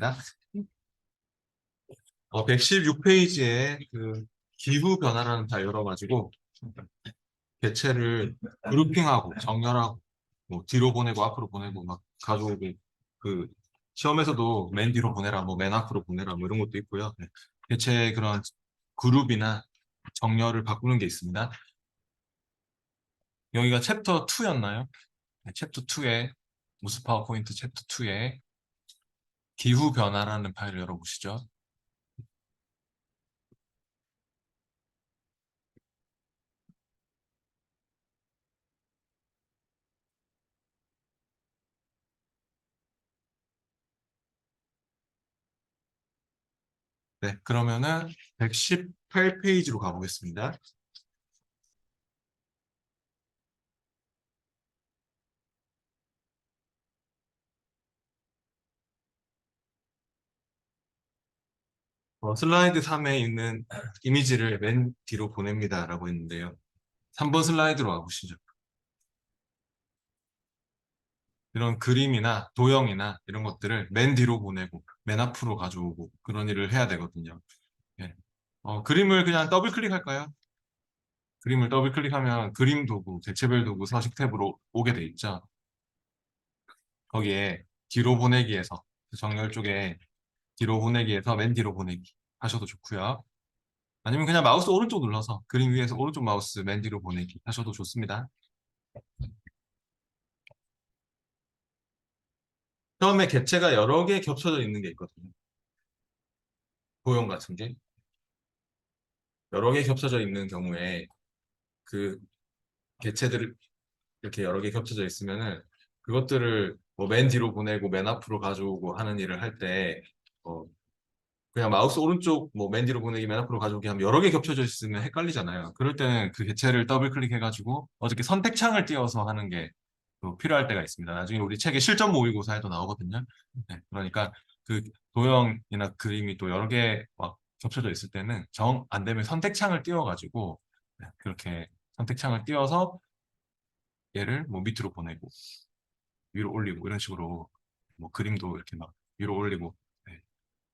하겠습니다. 116페이지에 그 기후 변화라는 다 열어가지고 개체를 그룹핑하고 정렬하고 뭐 뒤로 보내고 앞으로 보내고 막 가져오고 그 시험에서도 맨 뒤로 보내라 뭐 맨 앞으로 보내라 뭐 이런 것도 있고요. 네. 개체 그런 그룹이나 정렬을 바꾸는 게 있습니다. 여기가 챕터 2였나요? 네, 챕터 2에 무스 파워포인트 챕터 2에 기후 변화라는 파일을 열어보시죠. 네, 그러면은 118페이지로 가보겠습니다. 슬라이드 3에 있는 이미지를 맨 뒤로 보냅니다 라고 했는데요. 3번 슬라이드로 와보시죠. 이런 그림이나 도형이나 이런 것들을 맨 뒤로 보내고 맨 앞으로 가져오고 그런 일을 해야 되거든요. 예. 그림을 그냥 더블 클릭할까요? 그림을 더블 클릭하면 그림 도구, 대체별 도구 서식 탭으로 오게 돼 있죠. 거기에 뒤로 보내기에서 정렬 쪽에 뒤로 보내기에서 맨 뒤로 보내기 하셔도 좋고요. 아니면 그냥 마우스 오른쪽 눌러서 그림 위에서 오른쪽 마우스 맨 뒤로 보내기 하셔도 좋습니다. 처음에 개체가 여러 개 겹쳐져 있는 게 있거든요. 도형 같은 게 여러 개 겹쳐져 있는 경우에 그 개체들을 이렇게 여러 개 겹쳐져 있으면은 그것들을 뭐 맨 뒤로 보내고 맨 앞으로 가져오고 하는 일을 할 때 그냥 마우스 오른쪽 뭐 맨 뒤로 보내기 맨 앞으로 가져오기 하면 여러 개 겹쳐져 있으면 헷갈리잖아요. 그럴 때는 그 개체를 더블 클릭해가지고 어저께 선택창을 띄워서 하는 게 또 필요할 때가 있습니다. 나중에 우리 책에 실전 모의고사에도 나오거든요. 네, 그러니까 그 도형이나 그림이 또 여러 개 막 겹쳐져 있을 때는 정 안 되면 선택창을 띄워가지고 네, 그렇게 선택창을 띄워서 얘를 뭐 밑으로 보내고 위로 올리고 이런 식으로 뭐 그림도 이렇게 막 위로 올리고 네,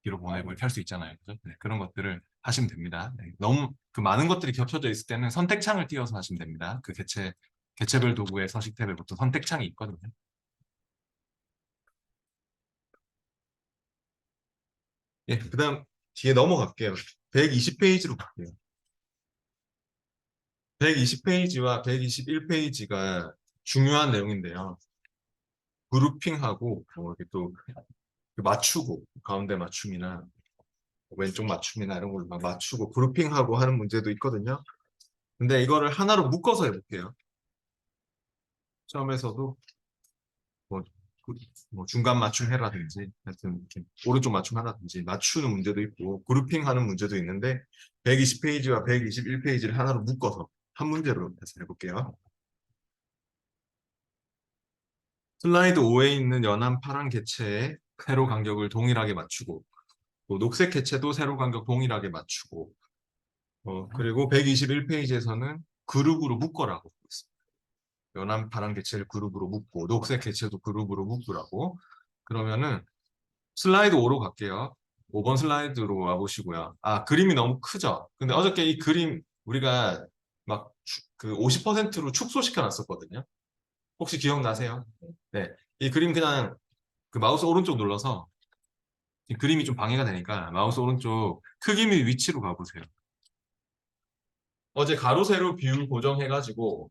뒤로 보내고 이렇게 할 수 있잖아요. 그죠? 네, 그런 것들을 하시면 됩니다. 네, 너무 그 많은 것들이 겹쳐져 있을 때는 선택창을 띄워서 하시면 됩니다. 그 개체별 도구의 서식 탭에 보통 선택창이 있거든요. 예, 그다음 뒤에 넘어갈게요. 120페이지로 갈게요. 120페이지와 121페이지가 중요한 내용인데요. 그룹핑하고 이렇게 또 맞추고 가운데 맞춤이나 왼쪽 맞춤이나 이런 걸로 막 맞추고 그룹핑하고 하는 문제도 있거든요. 근데 이거를 하나로 묶어서 해볼게요. 처음에서도 뭐, 그- 뭐 중간 맞춤 해라든지 하여튼 이렇게 오른쪽 맞춤 하라든지 맞추는 문제도 있고 그룹핑하는 문제도 있는데 120페이지와 121페이지를 하나로 묶어서 한 문제로 해서 해볼게요. 슬라이드 5에 있는 연한 파란 개체의 세로 간격을 동일하게 맞추고 또 녹색 개체도 세로 간격 동일하게 맞추고 그리고 121페이지에서는 그룹으로 묶어라고 있습니다. 연한 파란 개체를 그룹으로 묶고 녹색 개체도 그룹으로 묶으라고. 그러면은 슬라이드 5로 갈게요. 5번 슬라이드로 와보시고요. 아, 그림이 너무 크죠? 근데 어저께 이 그림 우리가 막 그 50%로 축소시켜 놨었거든요. 혹시 기억나세요? 네. 이 그림 그냥 그 마우스 오른쪽 눌러서 이 그림이 좀 방해가 되니까 마우스 오른쪽 크기 및 위치로 가보세요. 어제 가로 세로 비율 고정해가지고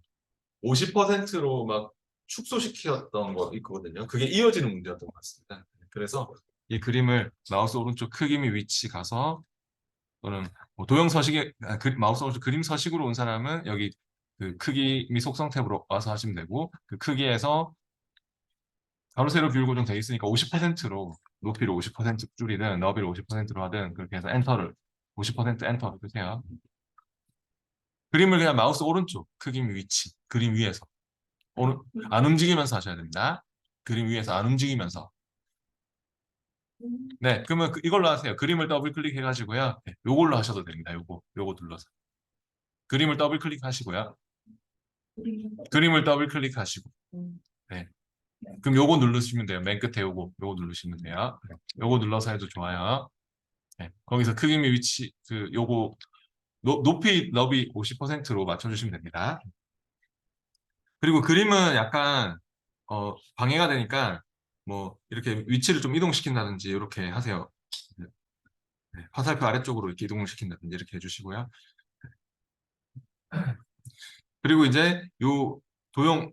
50%로 막 축소시켰던 거 있거든요. 그게 이어지는 문제였던 것 같습니다. 그래서 이 그림을 마우스 오른쪽 크기 및 위치 가서 또는 뭐 도형 서식에 마우스 오른쪽 그림 서식으로 온 사람은 여기 그 크기 및 속성 탭으로 와서 하시면 되고 그 크기에서 가로 세로 비율 고정돼 있으니까 50%로 높이를 50% 줄이든 너비를 50%로 하든 그렇게 해서 엔터를 50% 엔터 해주세요. 그림을 그냥 마우스 오른쪽 크기 및 위치 그림 위에서 안 움직이면서 하셔야 됩니다. 그림 위에서 안 움직이면서. 네, 그러면 이걸로 하세요. 그림을 더블 클릭해가지고요. 네, 요걸로 하셔도 됩니다. 요거 눌러서. 그림을 더블 클릭하시고요. 그림을 더블 클릭하시고. 네. 그럼 요거 누르시면 돼요. 맨 끝에 요거 누르시면 돼요. 요거 눌러서 해도 좋아요. 네. 거기서 크기 및 위치, 요거, 높이, 너비 50%로 맞춰주시면 됩니다. 그리고 그림은 약간, 방해가 되니까, 뭐, 이렇게 위치를 좀 이동시킨다든지, 이렇게 하세요. 네. 화살표 아래쪽으로 이렇게 이동을 시킨다든지, 이렇게 해주시고요. 그리고 이제 요 도형,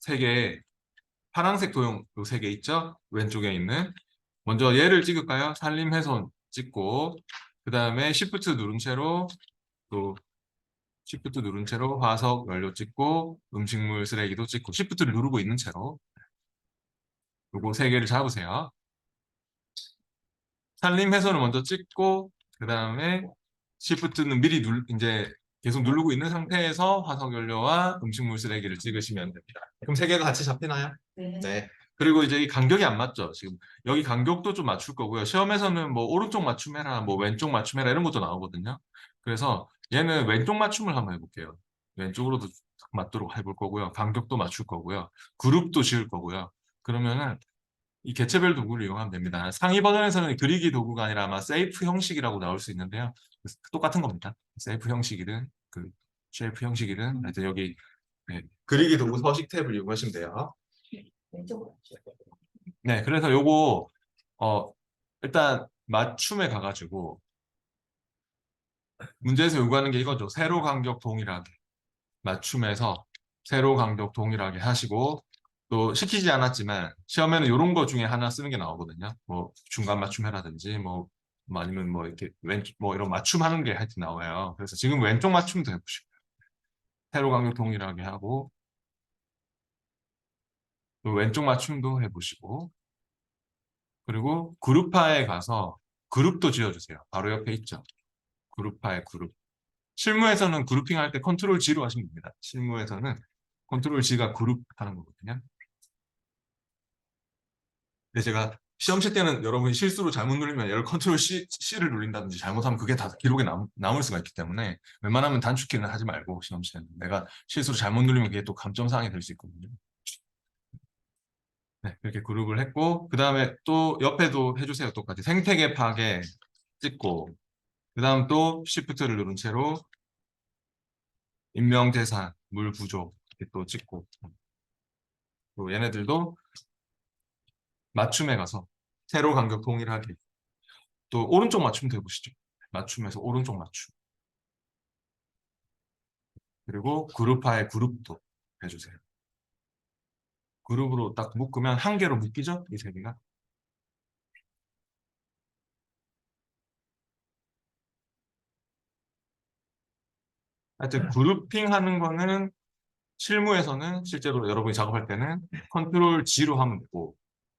세 개, 파란색 도형 요 세 개 있죠? 왼쪽에 있는. 먼저 얘를 찍을까요? 산림훼손 찍고, 그 다음에 Shift 누른 채로, 또 Shift 누른 채로 화석 연료 찍고, 음식물 쓰레기도 찍고, Shift를 누르고 있는 채로 요거 세 개를 잡으세요. 산림훼손을 먼저 찍고, 그 다음에 Shift는 미리 이제 계속 누르고 있는 상태에서 화석 연료와 음식물 쓰레기를 찍으시면 됩니다. 그럼 세 개가 같이 잡히나요? 네. 네. 그리고 이제 이 간격이 안 맞죠. 지금 여기 간격도 좀 맞출 거고요. 시험에서는 뭐 오른쪽 맞춤해라, 뭐 왼쪽 맞춤해라 이런 것도 나오거든요. 그래서 얘는 왼쪽 맞춤을 한번 해볼게요. 왼쪽으로도 맞도록 해볼 거고요. 간격도 맞출 거고요. 그룹도 지을 거고요. 그러면은 이 개체별 도구를 이용하면 됩니다. 상위 버전에서는 그리기 도구가 아니라 아마 세이프 형식이라고 나올 수 있는데요. 똑같은 겁니다. 세이프 형식이든 쉐이프 형식이든 하여튼 여기 네, 그리기 도구 서식 탭을 이용하시면 돼요. 왼쪽으로. 네, 그래서 요거 어 일단 맞춤에 가가지고 문제에서 요구하는 게 이거죠. 세로 간격 동일하게 맞춤에서 세로 간격 동일하게 하시고 또 시키지 않았지만 시험에는 이런 거 중에 하나 쓰는 게 나오거든요. 뭐 중간 맞춤해라든지 뭐 아니면 뭐 이렇게 왼쪽 뭐 이런 맞춤하는 게 하여튼 나와요. 그래서 지금 왼쪽 맞춤도 해보시고 세로 간격 동일하게 하고 또 왼쪽 맞춤도 해보시고 그리고 그룹화에 가서 그룹도 지어주세요. 바로 옆에 있죠. 그룹화의 그룹. 실무에서는 그룹핑 할 때 컨트롤 G로 하시면 됩니다. 실무에서는 컨트롤 G가 그룹 하는 거거든요. 근데 제가 시험칠 때는 여러분이 실수로 잘못 누르면 얘를 컨트롤 C를 누른다든지 잘못하면 그게 다 기록에 남을 수가 있기 때문에 웬만하면 단축키는 하지 말고 시험치는 내가 실수로 잘못 누르면 그게 또 감점사항이 될 수 있거든요. 네, 이렇게 그룹을 했고 그 다음에 또 옆에도 해주세요. 똑같이 생태계 파괴 찍고 그 다음 또 Shift를 누른 채로 인명재산, 물 부족 이렇게 또 찍고 또 얘네들도 맞춤에 가서 세로 간격 동일하게 또 오른쪽 맞춤도 해보시죠. 맞춤에서 오른쪽 맞춤 그리고 그룹화의 그룹도 해주세요. 그룹으로 딱 묶으면 한 개로 묶이죠? 이 세 개가. 하여튼 그룹핑 하는 거는 실무에서는 실제로 여러분이 작업할 때는 컨트롤 G로 하면 되고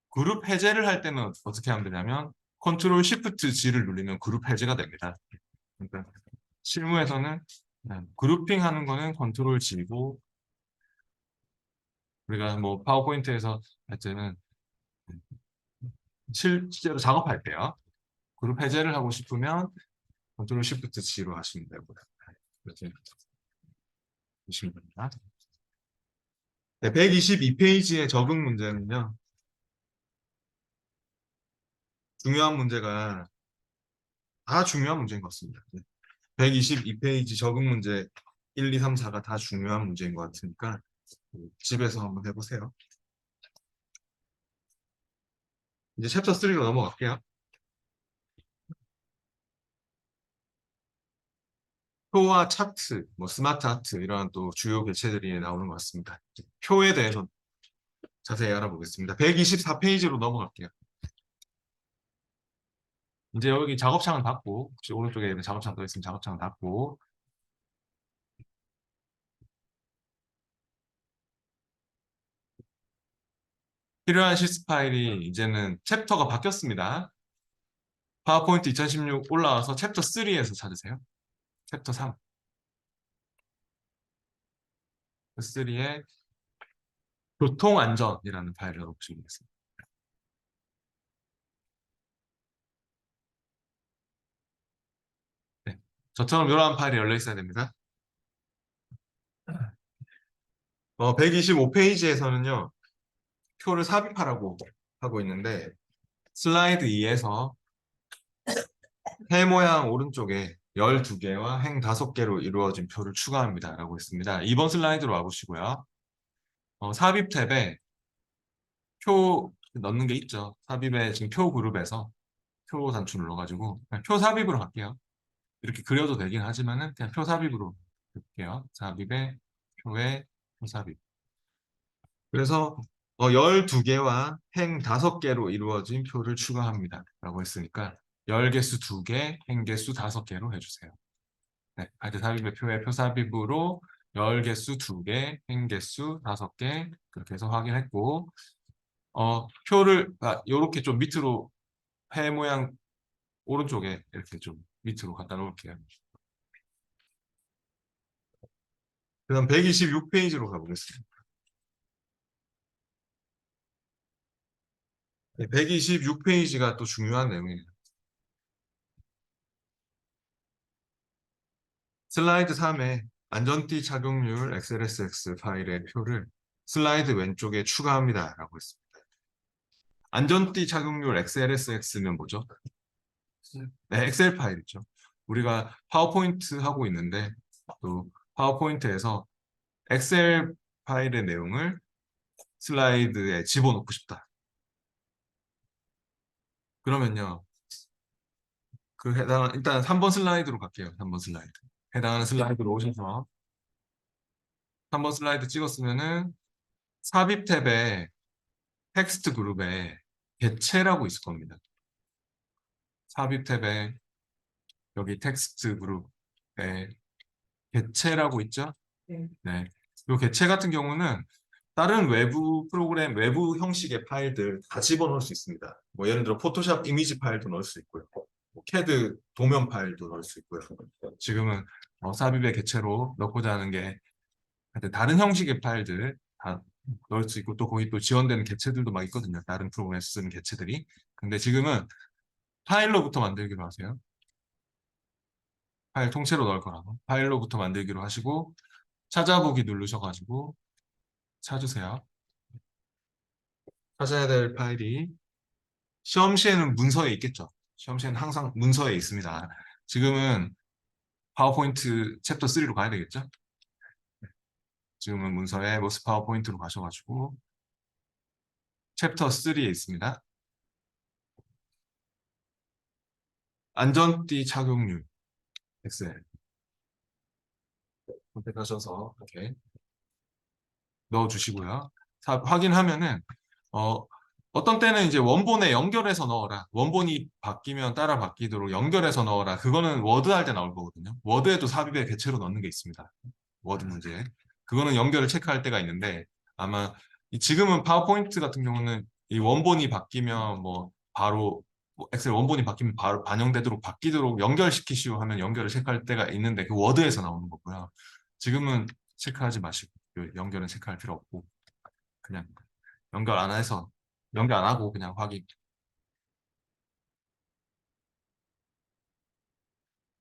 그룹 해제를 할 때는 어떻게 하면 되냐면 컨트롤 시프트 G를 누르면 그룹 해제가 됩니다. 그러니까 실무에서는 그룹핑 하는 거는 컨트롤 G고 우리가 뭐 파워포인트에서 할 때는 실제로 작업할 때요. 그룹 해제를 하고 싶으면 컨트롤 시프트 G로 하시면 되고요. 이렇게 보시면 됩니다. 네, 122페이지의 적응 문제는요. 중요한 문제가 다 중요한 문제인 것 같습니다. 122페이지 적응 문제 1, 2, 3, 4가 다 중요한 문제인 것 같으니까 집에서 한번 해보세요. 이제 챕터 3로 넘어갈게요. 표와 차트, 뭐 스마트 아트 이러한 또 주요 개체들이 나오는 것 같습니다. 표에 대해서 자세히 알아보겠습니다. 124페이지로 넘어갈게요. 이제 여기 작업창은 닫고 혹시 오른쪽에 있는 작업창 떠 있으면 작업창은 닫고 필요한 실습 파일이 이제는 챕터가 바뀌었습니다. 파워포인트 2016 올라와서 챕터 3에서 찾으세요. 챕터 3. 3에 교통안전이라는 파일을 열어보시면 되겠습니다. 네. 저처럼 이러한 파일이 열려 있어야 됩니다. 125페이지에서는요. 표를 삽입하라고 하고 있는데 슬라이드 2에서 해 모양 오른쪽에 12개와 행 5개로 이루어진 표를 추가합니다. 라고 했습니다. 2번 슬라이드로 와보시고요. 삽입 탭에 표 넣는 게 있죠. 삽입에 지금 표 그룹에서 표 단추 눌러가지고 그냥 표 삽입으로 갈게요. 이렇게 그려도 되긴 하지만은 그냥 표 삽입으로 볼게요. 삽입에 표에 표 삽입. 그래서 12개와 행 5개로 이루어진 표를 추가합니다. 라고 했으니까 열 개수 2개, 행 개수 5개로 해주세요. 네, 하이드 삽입의 표의 표 삽입으로 열 개수 2개, 행 개수 5개 그렇게 해서 확인했고 표를 이렇게 좀 밑으로 해 모양 오른쪽에 이렇게 좀 밑으로 갖다 놓을게요. 그다음 126페이지로 가보겠습니다. 126페이지가 또 중요한 내용이에요. 슬라이드 3에 안전띠 착용률 XLSX 파일의 표를 슬라이드 왼쪽에 추가합니다. 라고 했습니다. 안전띠 착용률 XLSX는 뭐죠? 네, 엑셀 파일이죠. 우리가 파워포인트 하고 있는데 또 파워포인트에서 엑셀 파일의 내용을 슬라이드에 집어넣고 싶다. 그러면요. 일단 3번 슬라이드로 갈게요. 3번 슬라이드. 해당하는 슬라이드로 오셔서 3번 슬라이드 찍었으면은 삽입 탭에 텍스트 그룹에 개체라고 있을 겁니다. 삽입 탭에 여기 텍스트 그룹에 개체라고 있죠? 네. 네. 이 개체 같은 경우는 다른 외부 프로그램, 외부 형식의 파일들 다 집어넣을 수 있습니다. 뭐 예를 들어 포토샵 이미지 파일도 넣을 수 있고요. 뭐 캐드 도면 파일도 넣을 수 있고요. 지금은 삽입의 개체로 넣고자 하는 게 하여튼 다른 형식의 파일들 다 넣을 수 있고 또 거기 또 지원되는 개체들도 막 있거든요. 다른 프로그램에서 쓰는 개체들이. 근데 지금은 파일로부터 만들기로 하세요. 파일 통째로 넣을 거라고. 파일로부터 만들기로 하시고 찾아보기 누르셔가지고 찾으세요. 찾아야 될 파일이 시험시에는 문서에 있겠죠. 시험시에는 항상 문서에 있습니다. 지금은 파워포인트 챕터 3로 가야 되겠죠. 지금은 문서에 모스 파워포인트로 가셔가지고 챕터 3에 있습니다. 안전띠 착용률 엑셀 선택하셔서 이렇게 넣어주시고요. 확인하면은 어떤 때는 이제 원본에 연결해서 넣어라. 원본이 바뀌면 따라 바뀌도록 연결해서 넣어라. 그거는 워드 할 때 나올 거거든요. 워드에도 삽입의 개체로 넣는 게 있습니다. 워드 문제. 그거는 연결을 체크할 때가 있는데 아마 지금은 파워포인트 같은 경우는 이 원본이 바뀌면 뭐 바로 뭐 엑셀 원본이 바뀌면 바로 반영되도록 바뀌도록 연결시키시오 하면 연결을 체크할 때가 있는데 그 워드에서 나오는 거고요. 지금은 체크하지 마시고 그 연결은 체크할 필요 없고 그냥 연결 안 해서 연결 안 하고 그냥 확인.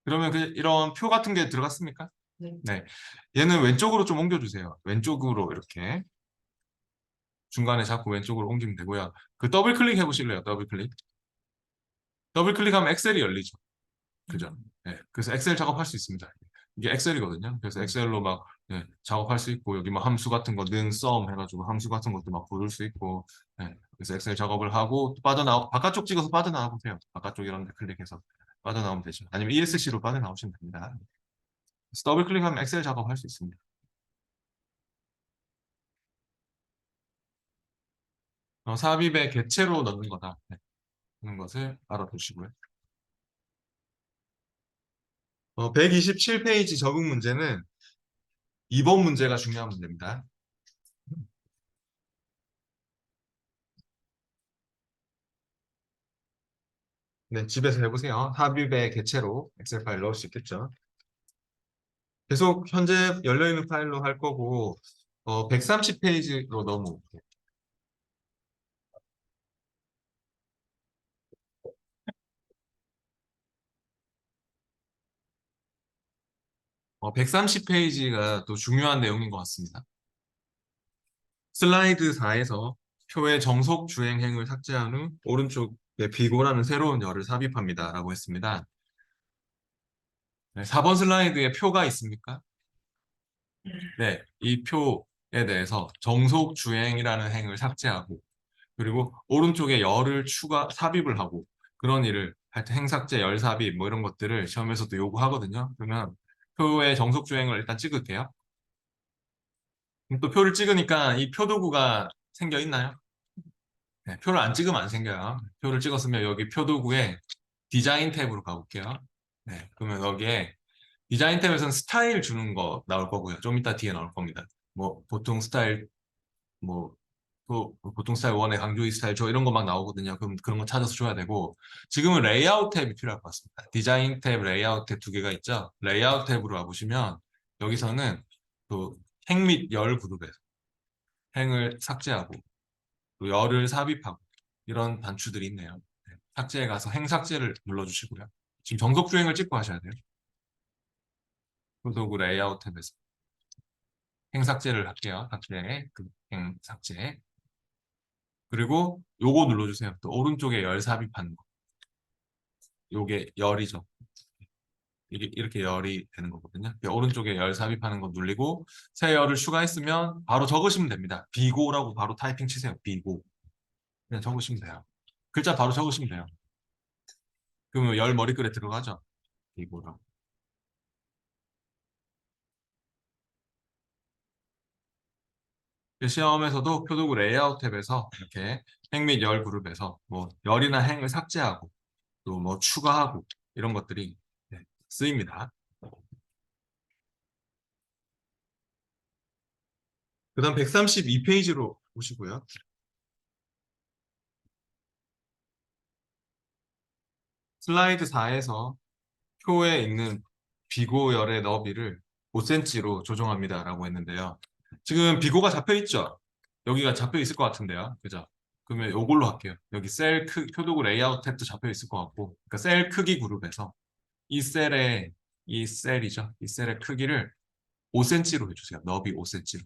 그러면 이런 표 같은 게 들어갔습니까? 네. 네. 얘는 왼쪽으로 좀 옮겨주세요. 왼쪽으로 이렇게 중간에 잡고 왼쪽으로 옮기면 되고요. 그 더블 클릭 해보실래요? 더블 클릭. 더블 클릭하면 엑셀이 열리죠. 그죠? 네. 그래서 엑셀 작업할 수 있습니다. 이게 엑셀이거든요. 그래서 엑셀로 막 작업할 수 있고 여기 뭐 함수 같은 거 는 썸 해가지고 함수 같은 것도 막 부를 수 있고 그래서 엑셀 작업을 하고 바깥쪽 찍어서 빠져나와 보세요. 바깥쪽 이런 데 클릭해서 빠져나오면 되죠. 아니면 ESC로 빠져나오시면 됩니다. 그래서 더블 클릭하면 엑셀 작업할 수 있습니다. 삽입의 개체로 넣는 거다. 하는 것을 알아두시고요. 127페이지 적응 문제는 2번 문제가 중요한 문제입니다. 네, 집에서 해보세요. 삽입의 개체로 엑셀 파일 넣을 수 있겠죠. 계속 현재 열려있는 파일로 할 거고 130페이지로 넘어올게요. 130페이지가 또 중요한 내용인 것 같습니다. 슬라이드 4에서 표의 정속 주행행을 삭제한 후 오른쪽에 비고라는 새로운 열을 삽입합니다. 라고 했습니다. 네, 4번 슬라이드에 표가 있습니까? 네, 이 표에 대해서 정속 주행이라는 행을 삭제하고 그리고 오른쪽에 열을 삽입을 하고 그런 일을 할 때 행삭제, 열삽입 뭐 이런 것들을 시험에서도 요구하거든요. 그러면 표의 정속 주행을 일단 찍을게요. 그럼 또 표를 찍으니까 이 표도구가 생겨 있나요? 네, 표를 안 찍으면 안 생겨요. 표를 찍었으면 여기 표도구에 디자인 탭으로 가볼게요. 네, 그러면 여기에 디자인 탭에서는 스타일 주는 거 나올 거고요. 좀 이따 뒤에 나올 겁니다. 뭐 보통 스타일 뭐 또 보통 스타일 1의 강조이 스타일 저 이런 거 막 나오거든요. 그럼 그런 거 찾아서 줘야 되고 지금은 레이아웃 탭이 필요할 것 같습니다. 디자인 탭, 레이아웃 탭 두 개가 있죠. 레이아웃 탭으로 와보시면 여기서는 또 행 및 열 그룹에서 행을 삭제하고 또 열을 삽입하고 이런 단추들이 있네요. 네, 삭제에 가서 행 삭제를 눌러주시고요. 지금 정석 주행을 찍고 하셔야 돼요. 소도구 레이아웃 탭에서 행 삭제를 할게요. 삭제, 행 삭제. 그리고 요거 눌러주세요. 또 오른쪽에 열 삽입하는 거. 요게 열이죠. 이게 이렇게 열이 되는 거거든요. 오른쪽에 열 삽입하는 거 눌리고 새 열을 추가했으면 바로 적으시면 됩니다. 비고라고 바로 타이핑 치세요. 비고. 그냥 적으시면 돼요. 글자 바로 적으시면 돼요. 그러면 열 머리글에 들어가죠. 비고라고. 시험에서도 표도구 레이아웃 탭에서 이렇게 행 및 열 그룹에서 뭐 열이나 행을 삭제하고 또 뭐 추가하고 이런 것들이 네, 쓰입니다. 그 다음 132페이지로 보시고요. 슬라이드 4에서 표에 있는 비고열의 너비를 5cm로 조정합니다. 라고 했는데요. 지금 비고가 잡혀 있죠? 여기가 잡혀 있을 것 같은데요. 그죠? 그러면 이걸로 할게요. 여기 표도구 레이아웃 탭도 잡혀 있을 것 같고, 그러니까 셀 크기 그룹에서 이 셀이죠. 이 셀의 크기를 5cm로 해주세요. 너비 5cm로.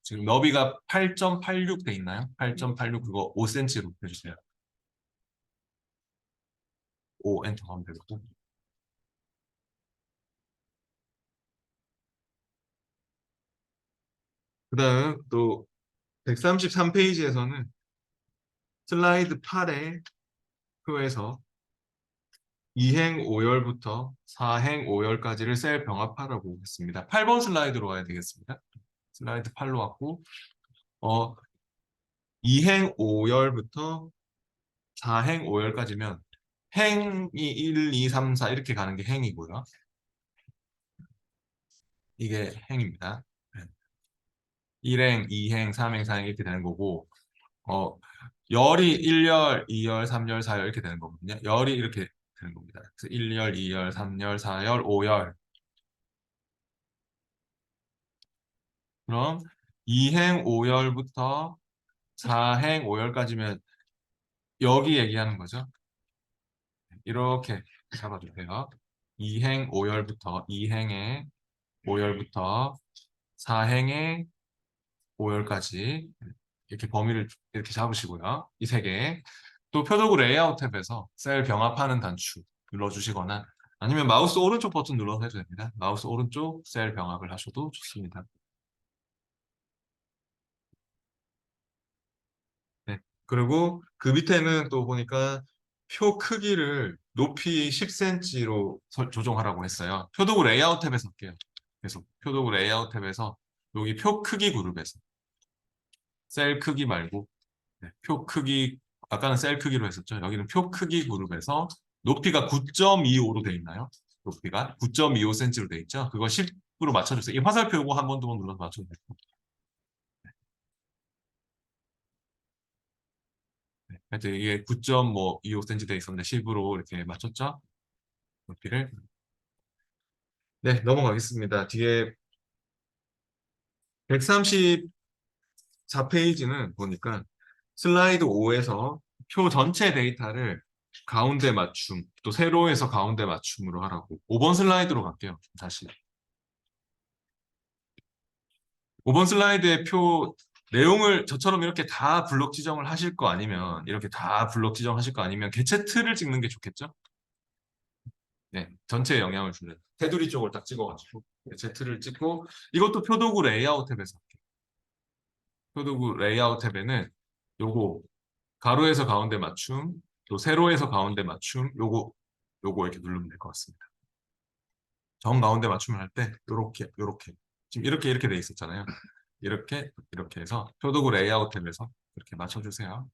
지금 너비가 8.86 돼 있나요? 8.86 그거 5cm로 해주세요. 5 엔터 하면 되고. 그 다음 또 133페이지에서는 슬라이드 8의 표에서 2행 5열부터 4행 5열까지를 셀 병합하라고 했습니다. 8번 슬라이드로 와야 되겠습니다. 슬라이드 8로 왔고 2행 5열부터 4행 5열까지면 행이 1, 2, 3, 4 이렇게 가는 게 행이고요. 이게 행입니다. 1행, 2행, 3행, 4행 이렇게 되는 거고 어, 열이 1열, 2열, 3열, 4열 이렇게 되는 거거든요. 열이 이렇게 되는 겁니다. 그래서 1열, 2열, 3열, 4열, 5열. 그럼 2행 5열부터 4행 5열까지면 여기 얘기하는 거죠. 이렇게 잡아주세요. 2행 5열부터 2행의 5열부터 4행의 5열까지 이렇게 범위를 이렇게 잡으시고요. 이 세 개. 또 표도구 레이아웃 탭에서 셀 병합하는 단추 눌러주시거나 아니면 마우스 오른쪽 버튼 눌러서 해도 됩니다. 마우스 오른쪽 셀 병합을 하셔도 좋습니다. 네. 그리고 그 밑에는 또 보니까 표 크기를 높이 10cm로 조정하라고 했어요. 표도구 레이아웃 탭에서 할게요. 계속 표도구 레이아웃 탭에서 여기 표 크기 그룹에서 셀 크기 말고 표 크기 아까는 셀 크기로 했었죠. 여기는 표 크기 그룹에서 높이가 9.25로 돼 있나요? 높이가 9.25cm로 돼 있죠. 그거 10으로 맞춰주세요. 이 화살표 이거 한 번, 두 번 눌러서 맞춰주세요. 네. 하여튼 이게 9.25cm 돼 있었는데 10으로 이렇게 맞췄죠? 높이를. 네, 넘어가겠습니다. 뒤에 134페이지는 보니까 슬라이드 5에서 표 전체 데이터를 가운데 맞춤, 또 세로에서 가운데 맞춤으로 하라고. 5번 슬라이드로 갈게요. 다시. 5번 슬라이드의 표 내용을 저처럼 이렇게 다 블록 지정을 하실 거 아니면 이렇게 다 블록 지정하실 거 아니면 개체 틀을 찍는 게 좋겠죠? 네, 전체에 영향을 주는 테두리 쪽을 딱 찍어가지고 개체 틀을 찍고 이것도 표도구 레이아웃 탭에서 할게요. 표도구 레이아웃 탭에는 요거 가로에서 가운데 맞춤, 또 세로에서 가운데 맞춤, 요거 이렇게 누르면 될 것 같습니다. 정 가운데 맞춤을 할 때 요렇게 지금 이렇게 돼 있었잖아요. 이렇게 해서 표도구 레이아웃 탭에서 이렇게 맞춰주세요.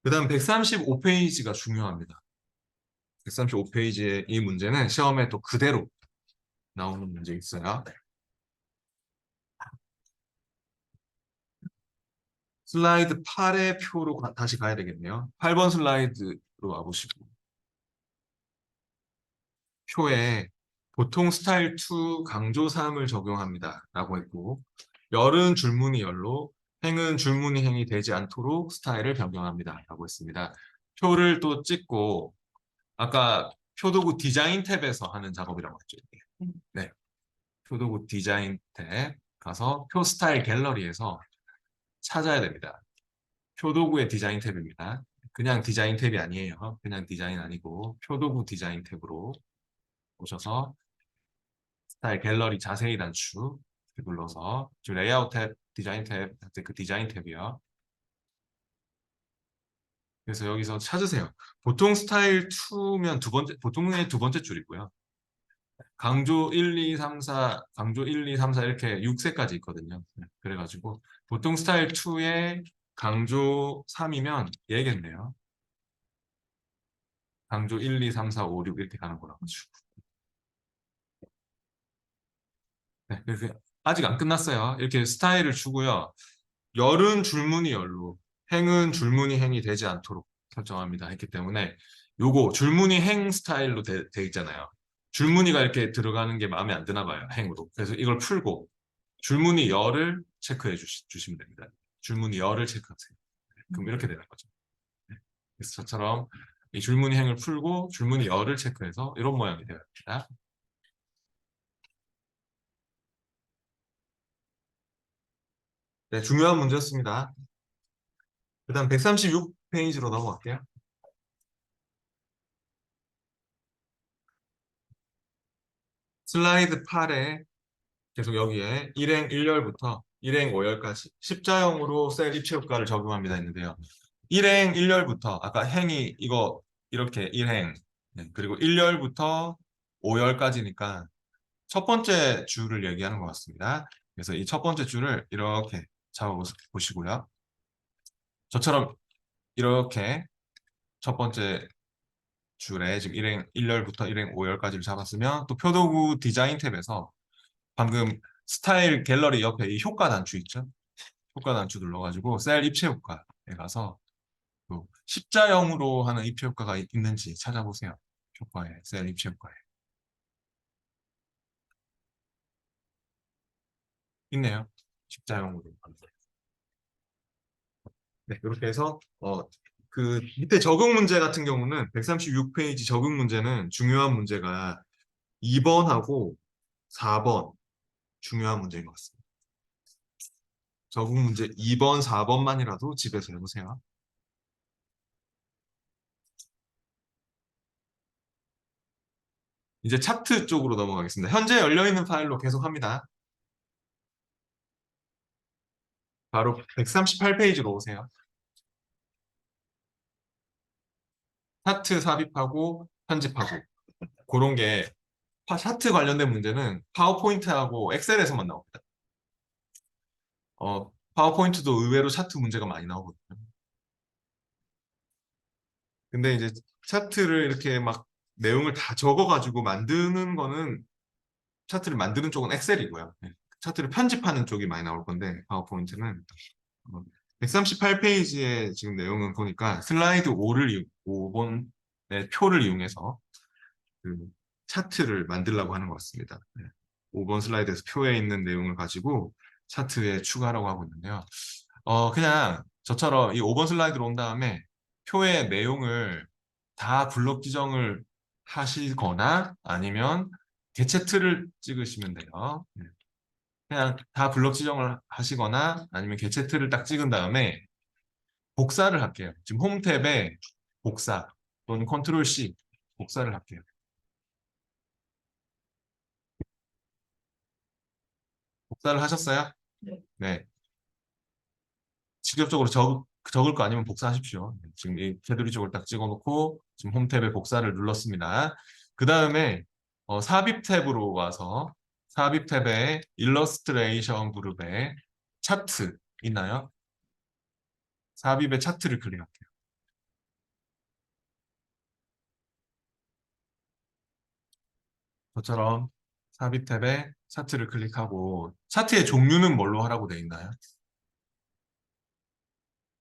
그 다음 135페이지가 중요합니다. 135페이지의 이 문제는 시험에 또 그대로 나오는 문제 있어요. 슬라이드 8의 표로 다시 가야 되겠네요. 8번 슬라이드로 와보시고 표에 보통 스타일 2 강조 3을 적용합니다. 라고 했고 열은 줄무늬 열로 행은 줄무늬 행이 되지 않도록 스타일을 변경합니다. 라고 했습니다. 표를 또 찍고 아까 표도구 디자인 탭에서 하는 작업이라고 했죠. 네, 표도구 디자인 탭 가서 표 스타일 갤러리에서 찾아야 됩니다. 표도구의 디자인 탭입니다. 그냥 디자인 탭이 아니에요. 그냥 디자인 아니고 표도구 디자인 탭으로 오셔서 스타일 갤러리 자세히 단축 눌러서 지금 레이아웃 탭, 디자인 탭, 그 디자인 탭이요. 그래서 여기서 찾으세요. 보통 스타일 2면 보통의 두 번째 줄이고요. 강조 1, 2, 3, 4, 강조 1, 2, 3, 4 이렇게 6세까지 있거든요. 그래가지고 보통 스타일 2에 강조 3이면 얘겠네요. 강조 1, 2, 3, 4, 5, 6 이렇게 가는 거라 가지고. 네, 그래서 아직 안 끝났어요. 이렇게 스타일을 주고요. 열은 줄무늬 열로, 행은 줄무늬 행이 되지 않도록 설정합니다. 했기 때문에 요거 줄무늬 행 스타일로 돼 있잖아요. 줄무늬가 이렇게 들어가는 게 마음에 안 드나 봐요. 행으로. 그래서 이걸 풀고 줄무늬 열을 체크해 주시면 됩니다. 줄무늬 열을 체크하세요. 그럼 이렇게 되는 거죠. 네. 그래서 저처럼 이 줄무늬 행을 풀고 줄무늬 열을 체크해서 이런 모양이 되어야 됩니다. 네, 중요한 문제였습니다. 그 다음 136페이지로 넘어갈게요. 슬라이드 8에 계속 여기에 일행 1열부터 일행 5열까지 십자형으로 셀 입체 효과를 적용합니다 했는데요. 일행 1열부터 아까 행이 이거 이렇게 일행 네, 그리고 1열부터 5열까지니까 첫 번째 줄을 얘기하는 것 같습니다. 그래서 이 첫 번째 줄을 이렇게 잡아보시고요. 저처럼 이렇게 첫 번째 줄에 지금 일행 1열부터 일행 5열까지를 잡았으면 또 표도구 디자인 탭에서 방금 스타일 갤러리 옆에 이 효과 단추 있죠? 효과 단추 눌러가지고 셀 입체 효과에 가서 또 십자형으로 하는 입체 효과가 있는지 찾아보세요. 효과에, 셀 입체 효과에. 있네요. 십자형으로. 네, 이렇게 해서 그 밑에 적응 문제 같은 경우는 136페이지 적응 문제는 중요한 문제가 2번하고 4번 중요한 문제인 것 같습니다. 적응 문제 2번, 4번만이라도 집에서 해보세요. 이제 차트 쪽으로 넘어가겠습니다. 현재 열려있는 파일로 계속합니다. 바로 138페이지로 오세요. 차트 삽입하고 편집하고 그런 게 차트 관련된 문제는 파워포인트하고 엑셀에서만 나옵니다. 파워포인트도 의외로 차트 문제가 많이 나오거든요. 근데 이제 차트를 이렇게 막 내용을 다 적어가지고 만드는 거는 차트를 만드는 쪽은 엑셀이고요. 네. 차트를 편집하는 쪽이 많이 나올 건데 파워포인트는 138페이지의 지금 내용은 보니까 슬라이드 5번의 표를 이용해서 그 차트를 만들려고 하는 것 같습니다. 네. 5번 슬라이드에서 표에 있는 내용을 가지고 차트에 추가하라고 하고 있는데요. 그냥 저처럼 이 5번 슬라이드로 온 다음에 표의 내용을 다 블록 지정을 하시거나 아니면 개체 틀을 찍으시면 돼요. 네. 그냥 다 블럭 지정을 하시거나 아니면 개체 틀을 딱 찍은 다음에 복사를 할게요. 지금 홈 탭에 복사 또는 컨트롤 C 복사를 할게요. 복사를 하셨어요? 네. 직접적으로 적을 거 아니면 복사하십시오. 지금 이 테두리 쪽을 딱 찍어놓고 지금 홈 탭에 복사를 눌렀습니다. 그 다음에 삽입 탭으로 와서 삽입 탭에 일러스트레이션 그룹에 차트 있나요? 삽입의 차트를 클릭할게요. 저처럼 삽입 탭에 차트를 클릭하고 차트의 종류는 뭘로 하라고 되어 있나요?